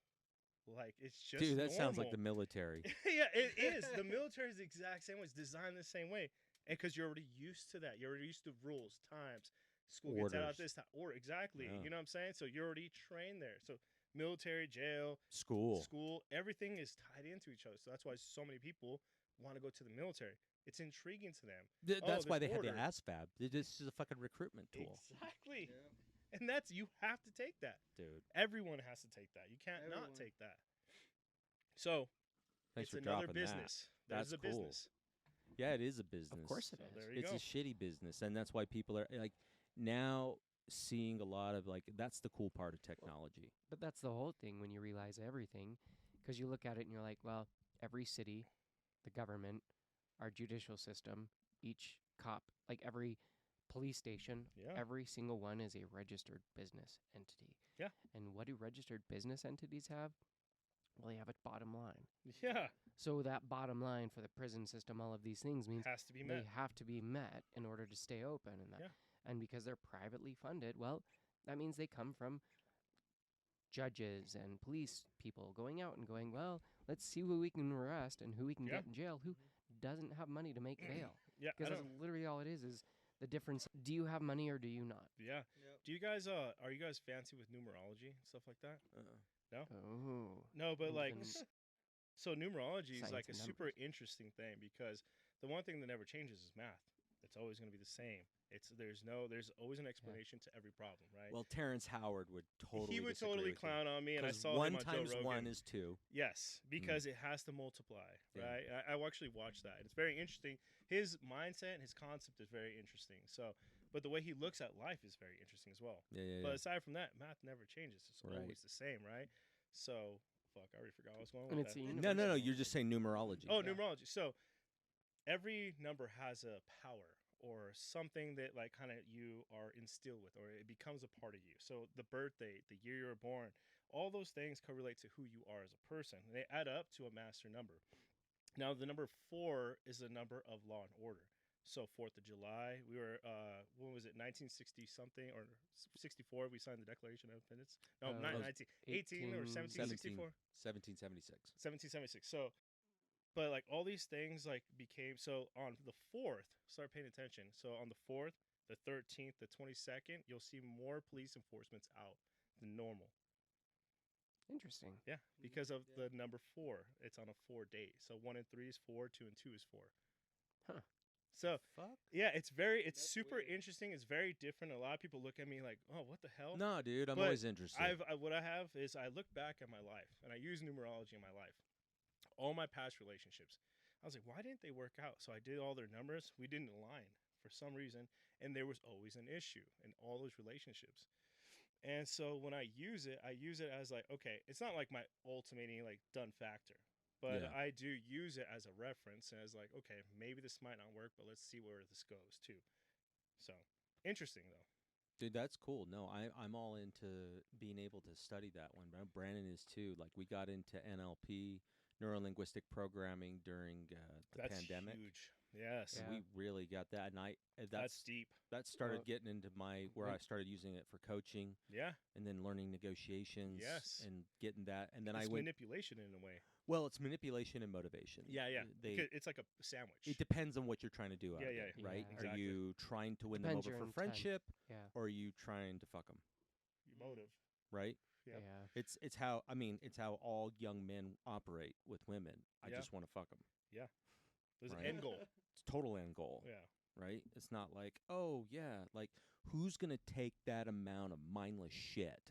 Like, it's just Dude, that sounds like the normal. military. Yeah, it is. The military is the exact same way. It's designed the same way. And because you're already used to that. You're already used to rules, times. School gets out Orders. at this time. Or exactly. Yeah. You know what I'm saying? So you're already trained there. So military, jail, School. everything is tied into each other. So that's why so many people want to go to the military. It's intriguing to them. That's why there's they have order. the ASVAB. This is a fucking recruitment tool, Exactly. Yeah. And you have to take that. dude. Everyone has to take that. You can't not Everyone. take that. So Thanks it's for another dropping business. that. There's That's a cool. business. Yeah, it is a business. Of course it So is. there you It's go. a shitty business, and that's why people are like now seeing a lot of like that's the cool part of technology. But that's the whole thing when you realize everything, because you look at it and you're like, well, every city, the government, our judicial system, each cop, like every police station, Yeah. every single one is a registered business entity. Yeah. And what do registered business entities have? Well, they have a bottom line. Yeah. So that bottom line for the prison system, all of these things means Has to be they met. have to be met in order to stay open, and that, Yeah. and because they're privately funded, well, that means they come from judges and police people going out and going, well, let's see who we can arrest and who we can Yeah. get in jail, who doesn't have money to make bail. Yeah. I Because don't, that's literally all it is the difference. Do you have money or do you not? Yeah. Yep. Do you guys are you guys fancy with numerology and stuff like that? Oh. No, but like Even so numerology is science like a and super numbers. interesting thing because the one thing that never changes is math. It's always going to be the same. There's always an explanation to every problem, right? Well, Terrence Howard would totally he would disagree totally with clown on me, and I 'Cause saw one him on Joe times Rogan. one is two. Yes, because it has to multiply, Yeah. right? I will actually watch that. It's very interesting. His mindset and his concept is very interesting. So, but the way he looks at life is very interesting as well. Yeah. But aside from that, math never changes. It's Right. always the same, right? So, fuck, I already forgot what I was going And with it's that. a No, no, no. You're just saying numerology. Oh, Yeah. numerology. So, every number has a power or something that like kind of you are instilled with, or it becomes a part of you. So the birth date, the year you were born, all those things correlate to who you are as a person. They add up to a master number. Now the number 4 is a number of law and order. So 4th of July, we were when was it, 1960 something or 64? We signed the Declaration of Independence. No, not 1918 or 1764. 1776. 1776. So, but like all these things like became so on the 4th. Start paying attention. So on the 4th, the 13th, the 22nd, you'll see more police enforcements out than normal. Interesting. Yeah, because of Yeah. the number 4. It's on a 4 date. So 1 and 3 is 4, 2 and 2 is 4. Huh. So Fuck. yeah, it's That's super weird. interesting. It's very different. A lot of people look at me like, oh, what the hell? No, dude. I'm But always interested. What I have is I look back at my life and I use numerology in my life. All my past relationships. I was like, why didn't they work out? So I did all their numbers. We didn't align for some reason, and there was always an issue in all those relationships. And so when I use it as like, okay, it's not like my ultimating like done factor, but Yeah. I do use it as a reference and as like, okay, maybe this might not work, but let's see where this goes too. So interesting though. Dude, that's cool. No, I'm all into being able to study that one. Brandon is too. Like we got into NLP, neuro linguistic programming during the That's pandemic. huge. Yes, Yeah. We really got that, and that's deep. that started Well, getting into my where I started using it for coaching, Yeah, and then learning negotiations. Yes. and getting that, and then it's I went. manipulation in a way. Well, it's manipulation and motivation. Yeah. They. Because it's like a sandwich. It depends on what you're trying to do. Out Yeah, of yeah, it, right? yeah. Are Exactly. you trying to win Depends them your over for intent. friendship, Yeah. or are you trying to fuck them? Your motive. Right? Yep. Yeah. It's how it's how all young men operate with women. I Yeah. just want to fuck them. There's Right. an end goal. It's total end goal, Yeah. right? It's not like, oh yeah, like who's gonna take that amount of mindless shit?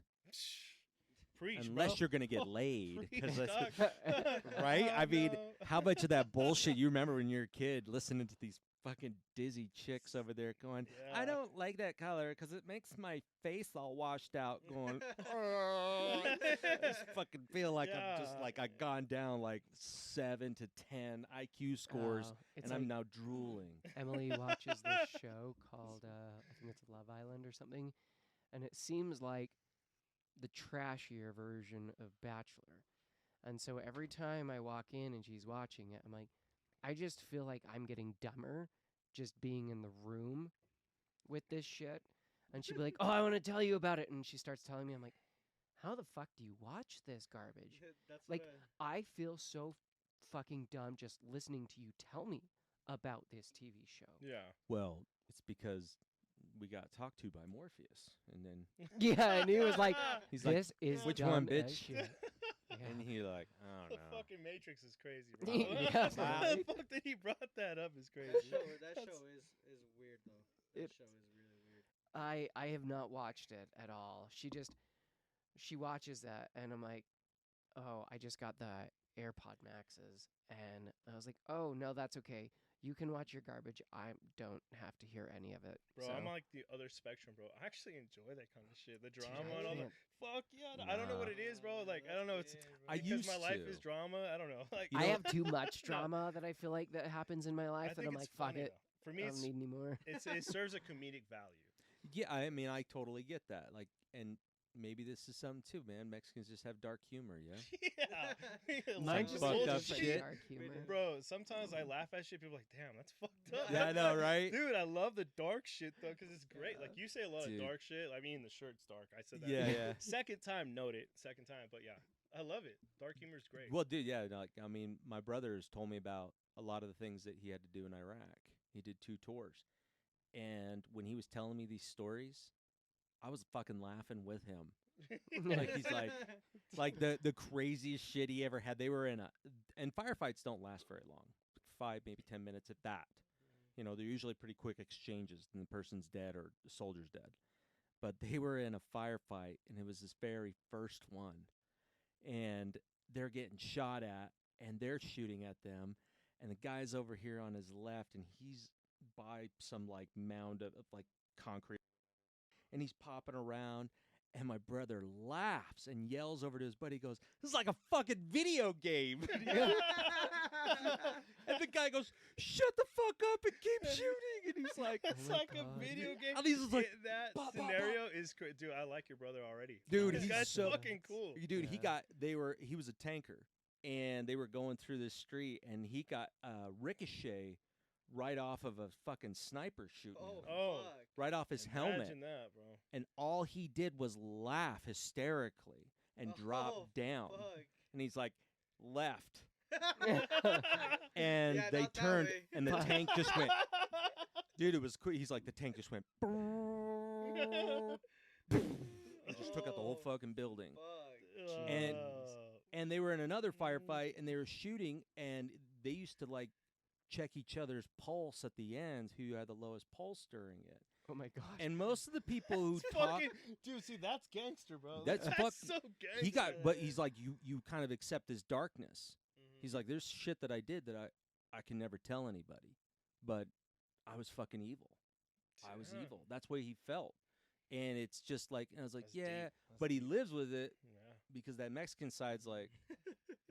Preach, Unless bro. you're gonna get laid, Preach, because dog. right? I mean, No. how much of that bullshit you remember when you're a kid, listening to these fucking dizzy chicks over there going, I Yeah. don't like that color because it makes my face all washed out. Going, I just fucking feel like I'm just Yeah. like I've gone down like 7 to 10 IQ scores, Oh, it's and I'm like now drooling. Emily watches this show called I think it's Love Island or something, and it seems like the trashier version of Bachelor. And so every time I walk in and she's watching it, I'm like, I just feel like I'm getting dumber just being in the room with this shit. And she'd be like, "Oh, I want to tell you about it." And she starts telling me, I'm like, "How the fuck do you watch this garbage?" That's Like, what I feel so fucking dumb just listening to you tell me about this TV show. Yeah. Well, it's because we got talked to by Morpheus, and then Yeah, and he was like, he's like, "This is "Which dumb one, as bitch?" shit." and Yeah. he like, I don't The know. fucking Matrix is crazy, bro. Yeah, How the right? fuck did he brought that up is crazy. that That's- show is weird though. That It- show is really weird. I have not watched it at all. She watches that, and I'm like, "Oh, I just got the AirPod Maxes," and I was like, "Oh no, that's okay. You can watch your garbage. I don't have to hear any of it." Bro, so, I'm like the other spectrum, bro. I actually enjoy that kind of shit. The dude, drama I and all that. can't- Fuck yeah. I don't know what it is, bro. Like, I don't know. It's I because my used life to. is drama. I don't know. Like, You I know- have too much No. drama that I feel like that happens in my life I that think I'm it's like, "Fuck funny, it. though. For me, I it's, don't need any more." it serves a comedic value. Yeah, I mean, I totally get that. Like, and maybe this is something too, man. Mexicans just have dark humor, yeah. Yeah. Mine Like just fucked feels up just like shit. dark humor. Bro, sometimes I laugh at shit. People are like, damn, that's fucked up. Yeah, I know, right? Dude, I love the dark shit, though, because it's great. Like, you say a lot Dude. of dark shit. I mean, the shirt's dark. I said that. Yeah, yeah. Second time, note it. Second time. But yeah, I love it. Dark humor's great. Well, dude, yeah. Like, I mean, my brothers told me about a lot of the things that he had to do in Iraq. He did 2 tours, And when he was telling me these stories, I was fucking laughing with him. Like he's like the craziest shit he ever had. They were and firefights don't last very long, 5 maybe 10 minutes at that. You know, they're usually pretty quick exchanges, and the person's dead or the soldier's dead. But they were in a firefight, and it was his very first one, and they're getting shot at, and they're shooting at them, and the guy's over here on his left, and he's by some like mound of like concrete, and he's popping around. And my brother laughs and yells over to his buddy. He goes, "This is like a fucking video game." And the guy goes, "Shut the fuck up and keep shooting." And he's like, It's my like God. a video game. And he's just like, that bah, bah, bah. scenario is crazy. Dude, I like your brother already. dude, This he's guy's so fucking cool. Dude, Yeah. he was a tanker, and they were going through this street, and he got ricochet right off of a fucking sniper shooting him, Oh. fuck. right off his helmet. Imagine that, bro. And all he did was laugh hysterically and drop Oh, down. Fuck. And he's like, left. And Yeah, they not that turned, way. and the tank just went. Dude, it was cool. He's like, the tank just went. It just took out the whole Oh, fucking building. Fuck. And- Uh, And they were in another firefight, and they were shooting, and they used to like check each other's pulse at the ends, who had the lowest pulse during it. Oh my gosh. And most of the people who that's talk, fucking, dude, see, that's gangster, bro. That's so gangster. he got, but he's like, you kind of accept his darkness. Mhm. He's like, there's shit that I did that I can never tell anybody, but I was fucking evil. I was Yeah. evil. That's what he felt. And it's just like, and I was like, That's yeah, deep. That's but he deep. lives with it Yeah. because that Mexican side's like,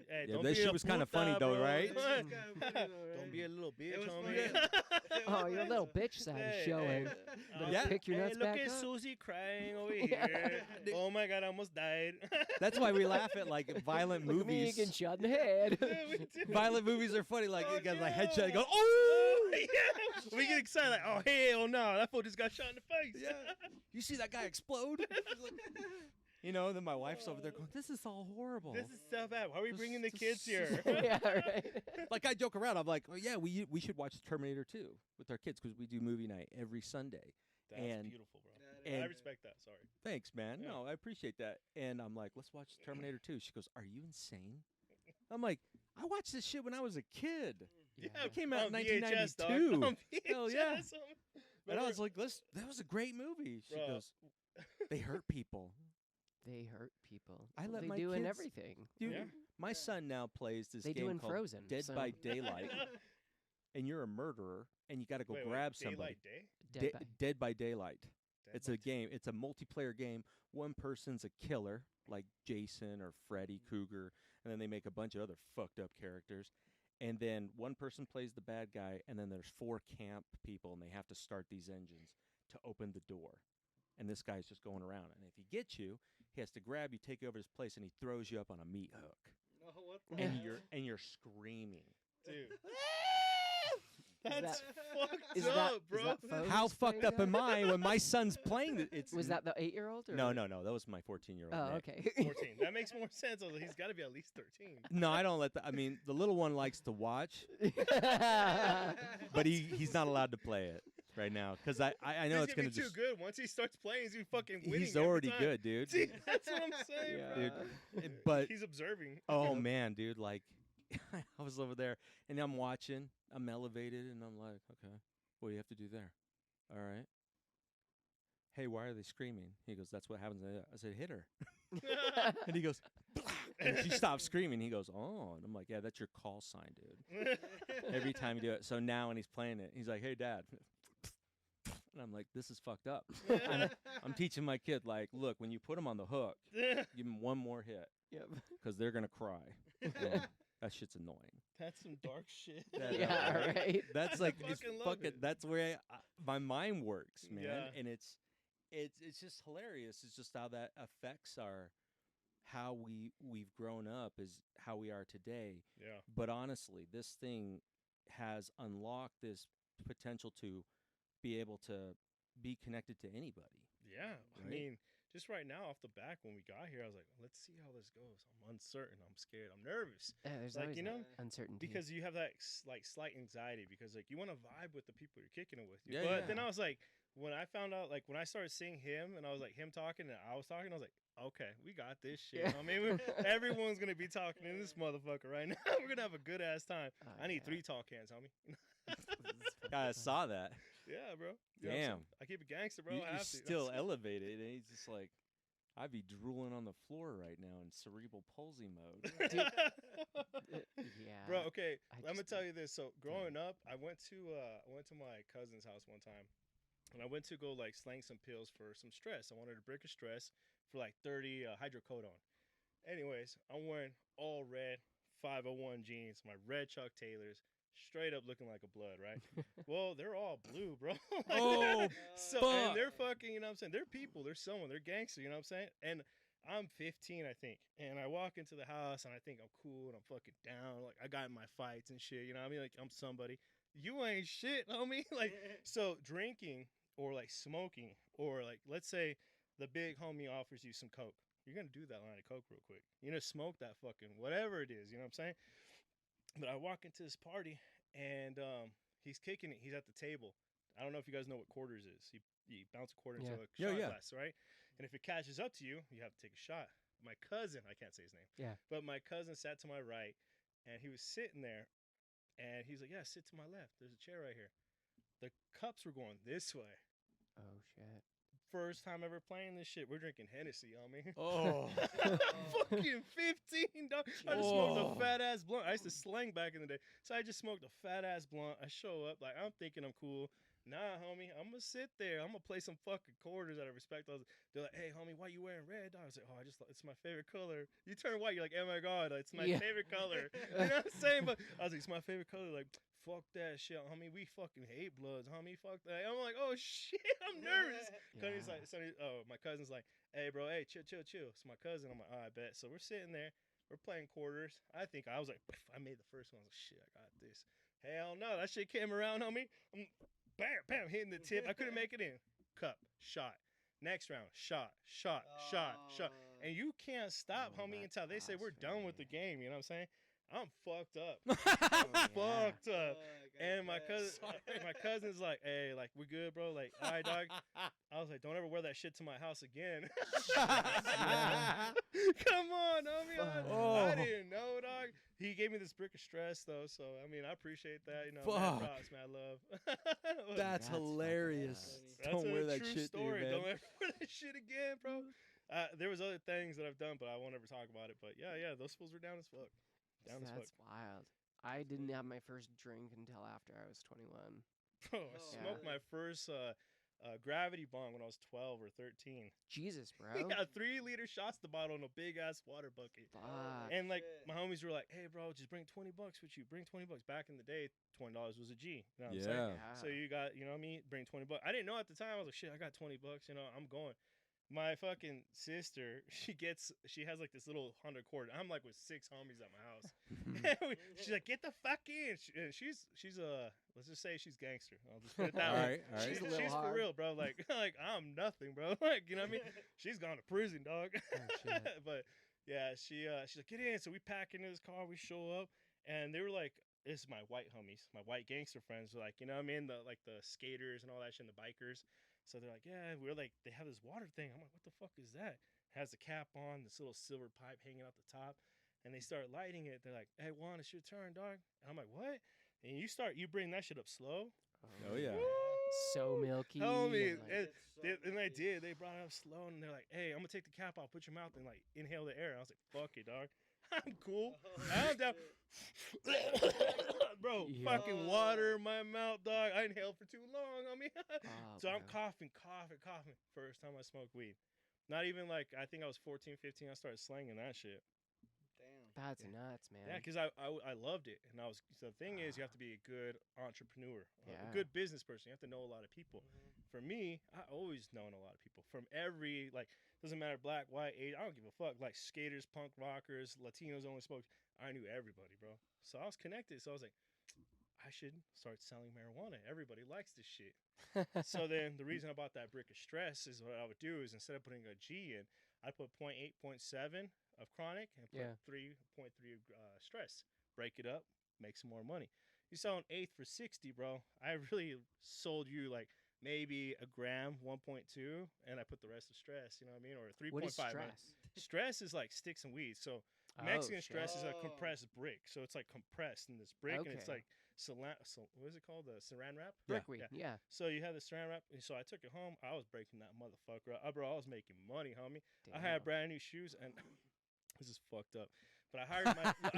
Hey, Yeah, don't that be shit a was kinda puta, funny though, bro. right? It was kinda funny though, Don't right? be a little bitch, was homie. funny. Oh, your little bitch side is Hey, showing. hey. Better Yeah. pick your Hey, nuts look back at up. Susie crying over Yeah. here. Oh my God, I almost died. that's why we laugh at like violent Look at me movies. getting shot in the head. Yeah, we do. Violent movies are funny. Like, Oh, you got like yeah. headshot, you go, Oh, oh! yeah. We get excited like, oh hell no, that fool just got shot in the face. Yeah. You see that guy explode? You know, then my wife's over there going, this is all horrible. This is so bad. Why are we This- bringing the this kids is- here? Yeah, right. Like, I joke around. I'm like, oh, yeah, we should watch Terminator 2 with our kids because we do movie night every Sunday. That's And- beautiful, bro. That and- I respect that. Sorry. Thanks, man. Yeah. No, I appreciate that. And I'm like, let's watch Terminator 2. She goes, are you insane? I'm like, I watched this shit when I was a kid. Yeah, It came out in on VHS, dog. 1992. On Hell yeah. VHS. And I was like, that was a great movie. She Bruh. goes, they hurt people. They hurt people. I let they my do in kids- everything. Dude, Yeah. my son now plays this They game do in called Frozen. Dead so by Daylight, and you're a murderer, and you got to go Wait, grab Daylight somebody. Day? Dead by- Dead by Daylight. Dead It's by a game. It's a multiplayer game. One person's a killer, like Jason or Freddy Krueger, and then they make a bunch of other fucked up characters. And then one person plays the bad guy, and then there's 4 camp people, and they have to start these engines to open the door. And this guy's just going around, and if he gets you, he has to grab you, take you over to his place, and he throws you up on a meat hook, No, what the and hell? you're screaming. Dude. that- That's fucked Is up, that, bro. is that Foes How fucked playing up that? am I when my son's playing it? It's Was that the 8-year-old? Or? no, that was my 14-year-old. Oh, Nick. okay. 14. That makes more sense. Although he's got to be at least 13. No, I don't let the. I mean, the little one likes to watch, but he's not allowed to play it right now because I know He's it's gonna gonna be too just. good. Once he starts playing, he's fucking winning. He's every already time. good, dude. See, that's what I'm saying, Yeah. bro. But He's observing. oh man, dude, like I was over there and I'm watching. I'm elevated and I'm like, okay, what do you have to do there? All right. Hey, why are they screaming? He goes, that's what happens. I said, hit her. And he goes, and she stops screaming. He goes, oh. And I'm like, yeah, that's your call sign, dude. Every time you do it. So now when he's playing it, he's like, hey, Dad. And I'm like, this is fucked up. I'm teaching my kid, like, look, when you put him on the hook, give him one more hit Yep. because they're going to cry. And that shit's annoying. That's some dark shit. That- Yeah, right. That's like, I it's fucking love fucking, it. that's where my mind works, man. Yeah. And it's just hilarious. It's just how that affects how we've grown up is how we are today. Yeah. But honestly, this thing has unlocked this potential to be able to be connected to anybody. Yeah. I Right? mean, just right now off the back when we got here, I was like, let's see how this goes. I'm uncertain. I'm scared. I'm nervous. There's Like, always you know, that uncertainty. because you have that like slight anxiety because like you want to vibe with the people you're kicking it with. Yeah, But yeah. then I was like, when I found out, like when I started seeing him and I was like him talking and I was talking, I was like, okay, we got this shit. Yeah. I mean, everyone's gonna be talking in this motherfucker right now. We're gonna have a good ass time. Oh, I need yeah. 3 tall cans, homie. I saw that. Yeah, bro. Damn. I keep it gangster, bro. You're I have to. still elevated, and he's just like, I'd be drooling on the floor right now in cerebral palsy mode. Yeah. Bro, okay. I I'm gonna just- tell you this. So growing up, I went to my cousin's house one time, and I went to go like slang some pills for some stress. I wanted a break of stress for like 30 hydrocodone. Anyways, I'm wearing all red 501 jeans, my red Chuck Taylors, straight up looking like a blood, right? Well, they're all blue, bro. Like, Oh, so fuck. and they're fucking, you know what I'm saying? They're people, they're someone, they're gangster, you know what I'm saying? And I'm 15, I think, and I walk into the house and I think I'm cool and I'm fucking down, like I got in my fights and shit, you know what I mean? Like I'm somebody. You ain't shit, homie. Like so drinking or like smoking or like let's say the big homie offers you some coke. You're gonna do that line of coke real quick. You're gonna smoke that fucking whatever it is, you know what I'm saying? But I walk into this party and he's kicking it. He's at the table. I don't know if you guys know what quarters is. You bounce a quarter into a Yeah, shot yeah. glass, right? And if it catches up to you, you have to take a shot. My cousin, I can't say his name. Yeah. But my cousin sat to my right and he was sitting there and he's like, yeah, sit to my left. There's a chair right here. The cups were going this way. Oh shit. First time ever playing this shit. We're drinking Hennessy, homie. Oh. Fucking 15, dog. I just smoked Oh. a fat ass blunt. I used to slang back in the day. So I just smoked a fat ass blunt. I show up, like, I'm thinking I'm cool. Nah, homie, I'm gonna sit there. I'm gonna play some fucking quarters out of respect. They're like, hey, homie, why you wearing red? I was like, oh, it's my favorite color. You turn white, you're like, oh my God, it's my Yeah. favorite color. You know what I'm saying? But I was like, it's my favorite color. Like, fuck that shit, homie. We fucking hate bloods, homie. Fuck that. I'm like, oh shit, I'm nervous. Cause he's like, my cousin's like, hey, bro, hey, chill. It's my cousin. I'm like, oh, I bet. So we're sitting there, we're playing quarters. I think I was like, I made the first one. I was like, shit, I got this. Hell no, that shit came around, homie. I'm bam, hitting the tip. I couldn't make it in. Cup, shot. Next round, shot. And you can't stop, Oh, homie, that's until they say we're done with the game. You know what I'm saying? I'm fucked up. Fucked up. And my cousin's like, hey, like, we good, bro? Like, all right, dog. I was like, don't ever wear that shit to my house again. Come on, homie. I didn't know, dog. He gave me this brick of stress, though. So, I mean, I appreciate that. You know, mad Fuck. props, mad love. That's fucking hilarious. That's Don't a wear that true shit, story. dude, man. Don't ever wear that shit again, bro. There was other things that I've done, but I won't ever talk about it. But yeah, those fools were down as fuck. Down as fuck. That's wild. I didn't have my first drink until after I was 21. Bro, I smoked my first gravity bong when I was 12 or 13. Jesus, bro. Yeah, 3-liter shots the bottle in a big ass water bucket. Fuck. And like my homies were like, "Hey, bro, just bring $20 with you. Bring $20." Back in the day, $20 was a G. You know what I'm saying? Yeah. So you got, you know what I mean? Bring $20. I didn't know at the time. I was like, shit, I got $20. You know, I'm going. My fucking sister, she has like this little Honda Accord. I'm like with 6 homies at my house. She's like, get the fuck in. She's let's just say she's gangster. I'll just put it that way. All right. She's a little She's for hard. real, bro. Like I'm nothing, bro. Like, you know what I mean? She's gone to prison, dog. Oh, shit. But yeah, she's like, get in. So we pack into this car, we show up, and they were like, this is my white homies, my white gangster friends. Like, you know what I mean? The skaters and all that shit, and the bikers. So they're like, yeah, we're like, they have this water thing. I'm like, what the fuck is that? It has the cap on, this little silver pipe hanging out the top. And they start lighting it. They're like, hey, Juan, it's your turn, dog. And I'm like, what? And you bring that shit up slow. Oh, yeah. So milky. Homie, and, like, and I did. They brought it up slow, and they're like, hey, I'm going to take the cap off, put your mouth, and like inhale the air. And I was like, fuck it, dog. I'm cool. I'm down. Bro, Yeah. fucking water in my mouth, dog. I inhaled for too long. I mean, oh, so I'm bro. coughing. First time I smoked weed. Not even like, I think I was 14, 15. I started slanging that shit. Damn. That's nuts, man. Yeah, because I loved it. And so the thing is, you have to be a good entrepreneur, a Yeah. good business person. You have to know a lot of people. For me, I always known a lot of people from every, like, doesn't matter, black, white, age, I don't give a fuck. Like, skaters, punk rockers, Latinos, only smoked. I knew everybody, bro. So I was connected. So I was like, I should start selling marijuana. Everybody likes this shit. So then the reason I bought that brick of stress is what I would do is instead of putting a G in, I put 0.8, 0.7 of chronic and put Yeah. 3.3 stress. Break it up, make some more money. You sell an eighth for 60, bro. I really sold you like maybe a gram, 1.2, and I put the rest of stress, you know what I mean? Or 3.5. What is stress? Stress is like sticks and weeds. So Oh, Mexican shit. stress is a Oh. compressed brick. So it's like compressed in this brick, and it's Okay. like what is it called? The saran wrap? Brickweed. Yeah. Yeah. So you have the saran wrap. And so I took it home. I was breaking that motherfucker up. Bro, I was making money, homie. I had Damn. brand new shoes, and this is fucked up. But I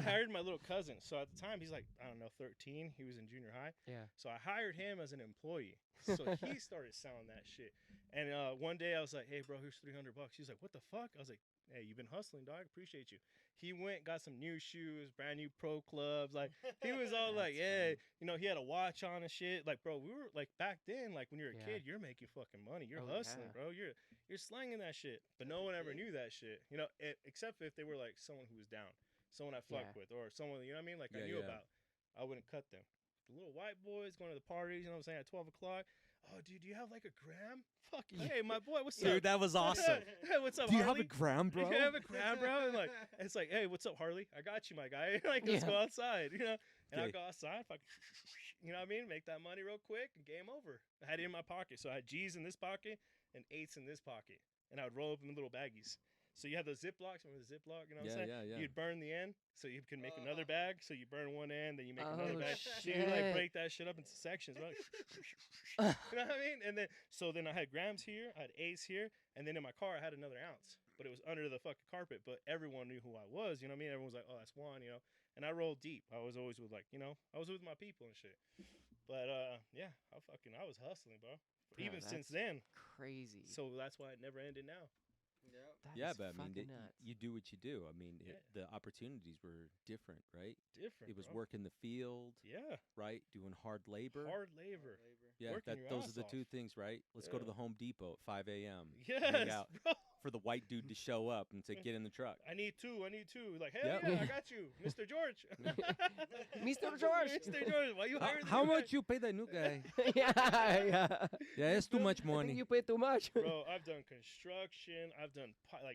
hired my little cousin. So at the time, he's like, I don't know, 13. He was in junior high. Yeah. So I hired him as an employee. So he started selling that shit. And one day I was like, hey, bro, here's $300. He's like, what the fuck? I was like, hey, you've been hustling, dog. Appreciate you. He went, got some new shoes, brand new pro clubs. Like, he was all like, That's yeah, you know, he had a watch on and shit. Like, bro, we were like back then, like when you're a Yeah. kid, you're making fucking money. You're Oh, hustling, yeah. bro. You're slanging that shit. But As no a one ever kid. knew that shit, you know, except if they were like someone who was down, someone I fucked Yeah. with, or someone, you know what I mean? Like I Yeah, knew yeah. about. I wouldn't cut them. The little white boys going to the parties, you know what I'm saying, at 12 o'clock. Oh, dude, do you have like a gram? Fuck, hey, my boy, what's up? Dude, that was awesome. Hey, what's up, Do you have Harley? a gram, bro? Do you have a gram, bro? And like, it's like, hey, what's up, Harley? I got you, my guy. Like, let's Yeah. go outside, you know? And I'll Okay. go outside, fucking, you know what I mean? Make that money real quick and game over. I had it in my pocket. So I had G's in this pocket and eights in this pocket. And I would roll up in little baggies. So you have those Ziplocs, remember the Ziploc, you know what I'm saying? Yeah. You'd burn the end, so you can make another bag. So you burn one end, then you make another Oh, bag. So shit. you like break that shit up into sections, right? You know what I mean? And then then I had grams here, I had eighths here, and then in my car I had another ounce, but it was under the fucking carpet. But everyone knew who I was, you know what I mean? Everyone was like, "Oh, that's Juan," you know. And I rolled deep. I was always with like, you know, I was with my people and shit. But yeah, I was hustling, bro. Even since that's then. Crazy. So that's why it never ended now. Yep. That Yeah, is but I mean, fucking nuts. you do what you do. I mean, Yeah. the opportunities were different, right? Different. It was bro. work in the field, Yeah. right? Doing hard labor. Hard labor. Yeah, working your those ass are the off. two things, right? Let's go to Yeah. the Home Depot at 5 a.m. Yes, out. bro. for the white dude to show up and to get in the truck. I need two. Like, hell Yep. yeah, I got you, Mr. George. Mr. George. Mr. George, why you hiring How this guy? much you pay that new guy? yeah. Yeah, it's too much I think money. you pay too much. Bro, I've done construction. I've done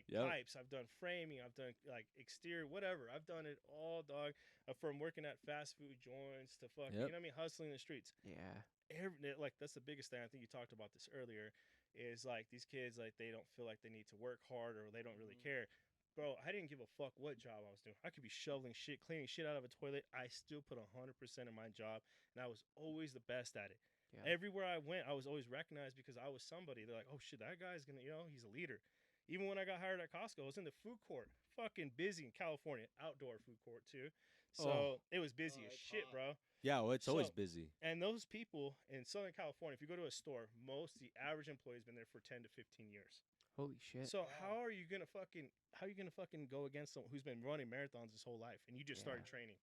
Yep. pipes. I've done framing. I've done like exterior, whatever. I've done it all, dog. From working at fast food joints to fucking, Yep. you know what I mean, hustling the streets. Yeah. Like that's the biggest thing. I think you talked about this earlier. Is like these kids, like they don't feel like they need to work hard or they don't really care. Bro, I didn't give a fuck what job I was doing. I could be shoveling shit, cleaning shit out of a toilet. I still put 100% in my job, and I was always the best at it. Yeah. Everywhere I went, I was always recognized because I was somebody. They're like, oh shit, that guy's gonna, you know, he's a leader. Even when I got hired at Costco, I was in the food court, fucking busy in California, outdoor food court too. So it was busy as it's shit, hot. bro. Yeah, well, it's always So- busy. And those people in Southern California, if you go to a store, the average employee's been there for 10 to 15 years. Holy shit. So how are you gonna fucking go against someone who's been running marathons his whole life and you just started Yeah. training?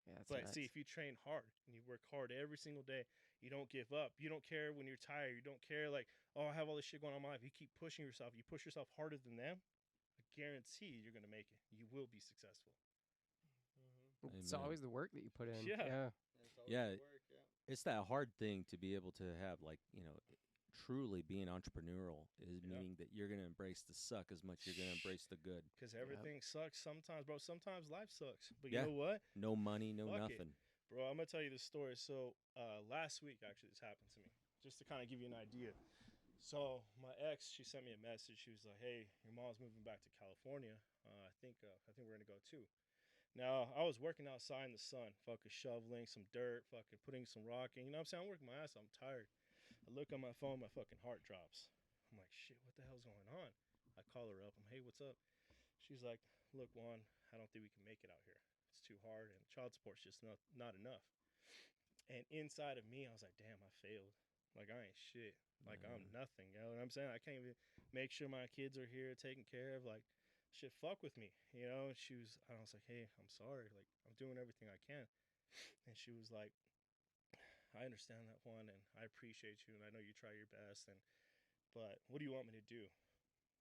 Yeah, that's But nuts. see, if you train hard and you work hard every single day, you don't give up. You don't care when you're tired. You don't care like, oh, I have all this shit going on in my life. You keep pushing yourself. You push yourself harder than them. I guarantee you're gonna make it. You will be successful. It's Amen. always the work that you put in. Yeah. Yeah. It's always Yeah. the work, yeah. It's that hard thing to be able to have, like, truly being entrepreneurial is Yeah. meaning that you're going to embrace the suck as much as you're going to embrace the good. Because everything sucks sometimes, bro. Sometimes life sucks. But Yeah. you know what? No money, no Fuck it. nothing. Bro, I'm gonna tell you this story. So last week, actually, this happened to me. Just to kind of give you an idea. So my ex, she sent me a message. She was like, "Hey, your mom's moving back to California. I think we're gonna go too." Now I was working outside in the sun, fucking shoveling some dirt, fucking putting some rock in. You know what I'm saying? I'm working my ass off. I'm tired. I look on my phone, my fucking heart drops. I'm like, shit, what the hell's going on? I call her up. I'm, hey, what's up? She's like, look, Juan, I don't think we can make it out here. It's too hard, and child support's just not enough. And inside of me, I was like, damn, I failed. Like, I ain't shit. Like, I'm nothing. You know what I'm saying? I can't even make sure my kids are here taken care of. Like, shit, fuck with me. You know? And I was like, hey, I'm sorry. Like, I'm doing everything I can. And she was like, I understand that, Juan, and I appreciate you, and I know you try your best. But what do you want me to do?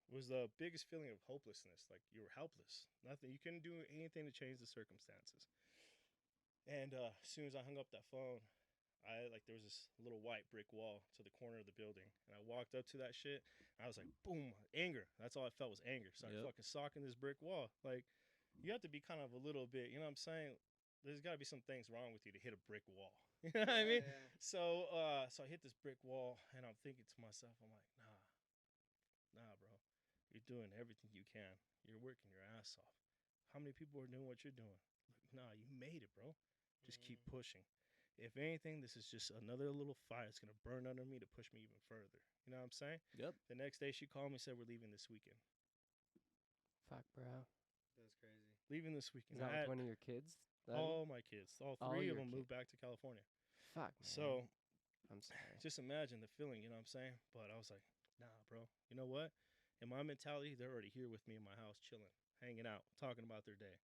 It was the biggest feeling of hopelessness. Like, you were helpless. Nothing. You couldn't do anything to change the circumstances. And as soon as I hung up that phone, there was this little white brick wall to the corner of the building, and I walked up to that shit. And I was like, boom, anger. That's all I felt was anger. So I fucking socking this brick wall. Like, you have to be kind of a little bit, you know what I'm saying? There's got to be some things wrong with you to hit a brick wall. You know what I mean? Yeah. So I hit this brick wall, and I'm thinking to myself, I'm like, nah, bro. You're doing everything you can. You're working your ass off. How many people are doing what you're doing? Like, nah, you made it, bro. Just keep pushing. If anything, this is just another little fire that's going to burn under me to push me even further. You know what I'm saying? Yep. The next day she called me and said, we're leaving this weekend. Fuck, bro. That's crazy. Leaving this Is weekend. that with one of your kids? then? All my kids. All All three of your them moved back to California. Fuck, man. So I'm sorry. just imagine the feeling, you know what I'm saying? But I was like, nah, bro. You know what? In my mentality, they're already here with me in my house, chilling, hanging out, talking about their day.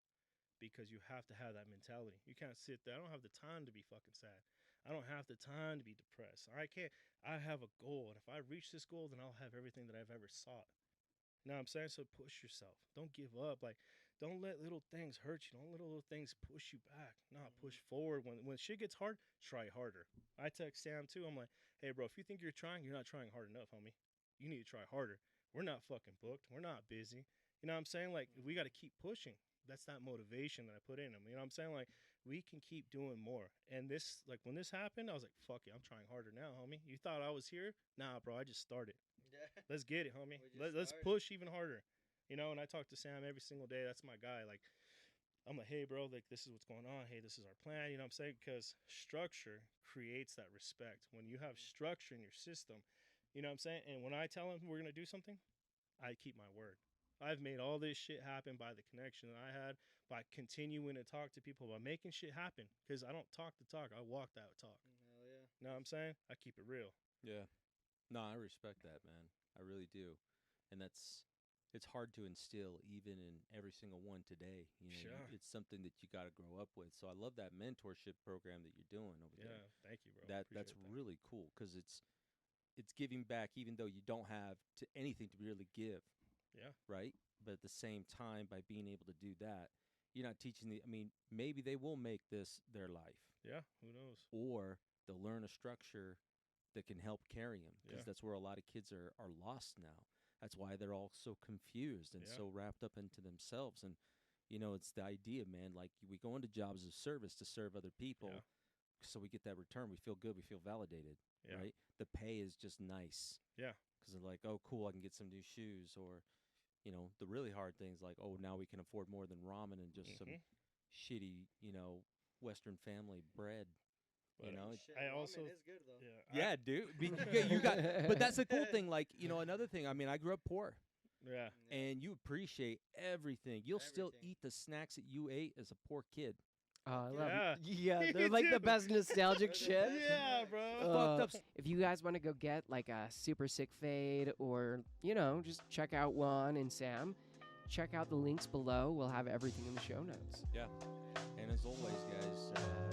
Because you have to have that mentality. You can't sit there. I don't have the time to be fucking sad. I don't have the time to be depressed. I can't. I have a goal, and if I reach this goal, then I'll have everything that I've ever sought. You know what I'm saying? So push yourself. Don't give up. Like, don't let little things hurt you. Don't let little things push you back. Nah, push forward. When shit gets hard, try harder. I text Sam too. I'm like, hey, bro, if you think you're trying, you're not trying hard enough, homie. You need to try harder. We're not fucking booked. We're not busy. You know what I'm saying? Like, we got to keep pushing. That's that motivation that I put in them. You know what I'm saying? Like, we can keep doing more. And this, like, when this happened, I was like, fuck it. I'm trying harder now, homie. You thought I was here? Nah, bro, I just started. Yeah. Let's get it, homie. We just Let's started. push even harder. You know, and I talk to Sam every single day. That's my guy. Like, I'm like, hey, bro, like, this is what's going on. Hey, this is our plan. You know what I'm saying? Because structure creates that respect. When you have structure in your system, you know what I'm saying? And when I tell them we're going to do something, I keep my word. I've made all this shit happen by the connection that I had, by continuing to talk to people, by making shit happen. Because I don't talk the talk, I walk that talk. Hell yeah. You know what I'm saying? I keep it real. Yeah. No, I respect that, man. I really do. And it's hard to instill even in every single one today. You know, Sure. it's something that you got to grow up with. So I love that mentorship program that you're doing over there. Yeah, thank you, bro. That's Appreciate that. really cool because it's giving back even though you don't have to anything to really give. Yeah. Right? But at the same time, by being able to do that, you're not teaching maybe they will make this their life. Yeah, who knows? Or they'll learn a structure that can help carry them because Yeah. that's where a lot of kids are lost now. That's why they're all so confused and Yeah. so wrapped up into themselves. And, it's the idea, man, like we go into jobs of service to serve other people. Yeah. So we get that return. We feel good. We feel validated, Yeah. right? The pay is just nice. Yeah. Because they're like, oh, cool, I can get some new shoes. Or, the really hard things like, oh, now we can afford more than ramen and just some shitty, Western family bread. But, Shit, I ramen also, is good though. Yeah, dude. You got, but that's the cool thing. Like, another thing. I mean, I grew up poor, Yeah. and you appreciate everything. You'll still Everything. eat the snacks that you ate as a poor kid. Oh, I love Yeah. Yeah, they're like the Dude. best nostalgic They're the shit. best. Yeah, bro. Fucked up. If you guys want to go get like a super sick fade or, just check out Juan and Sam, check out the links below. We'll have everything in the show notes. Yeah. And as always, guys,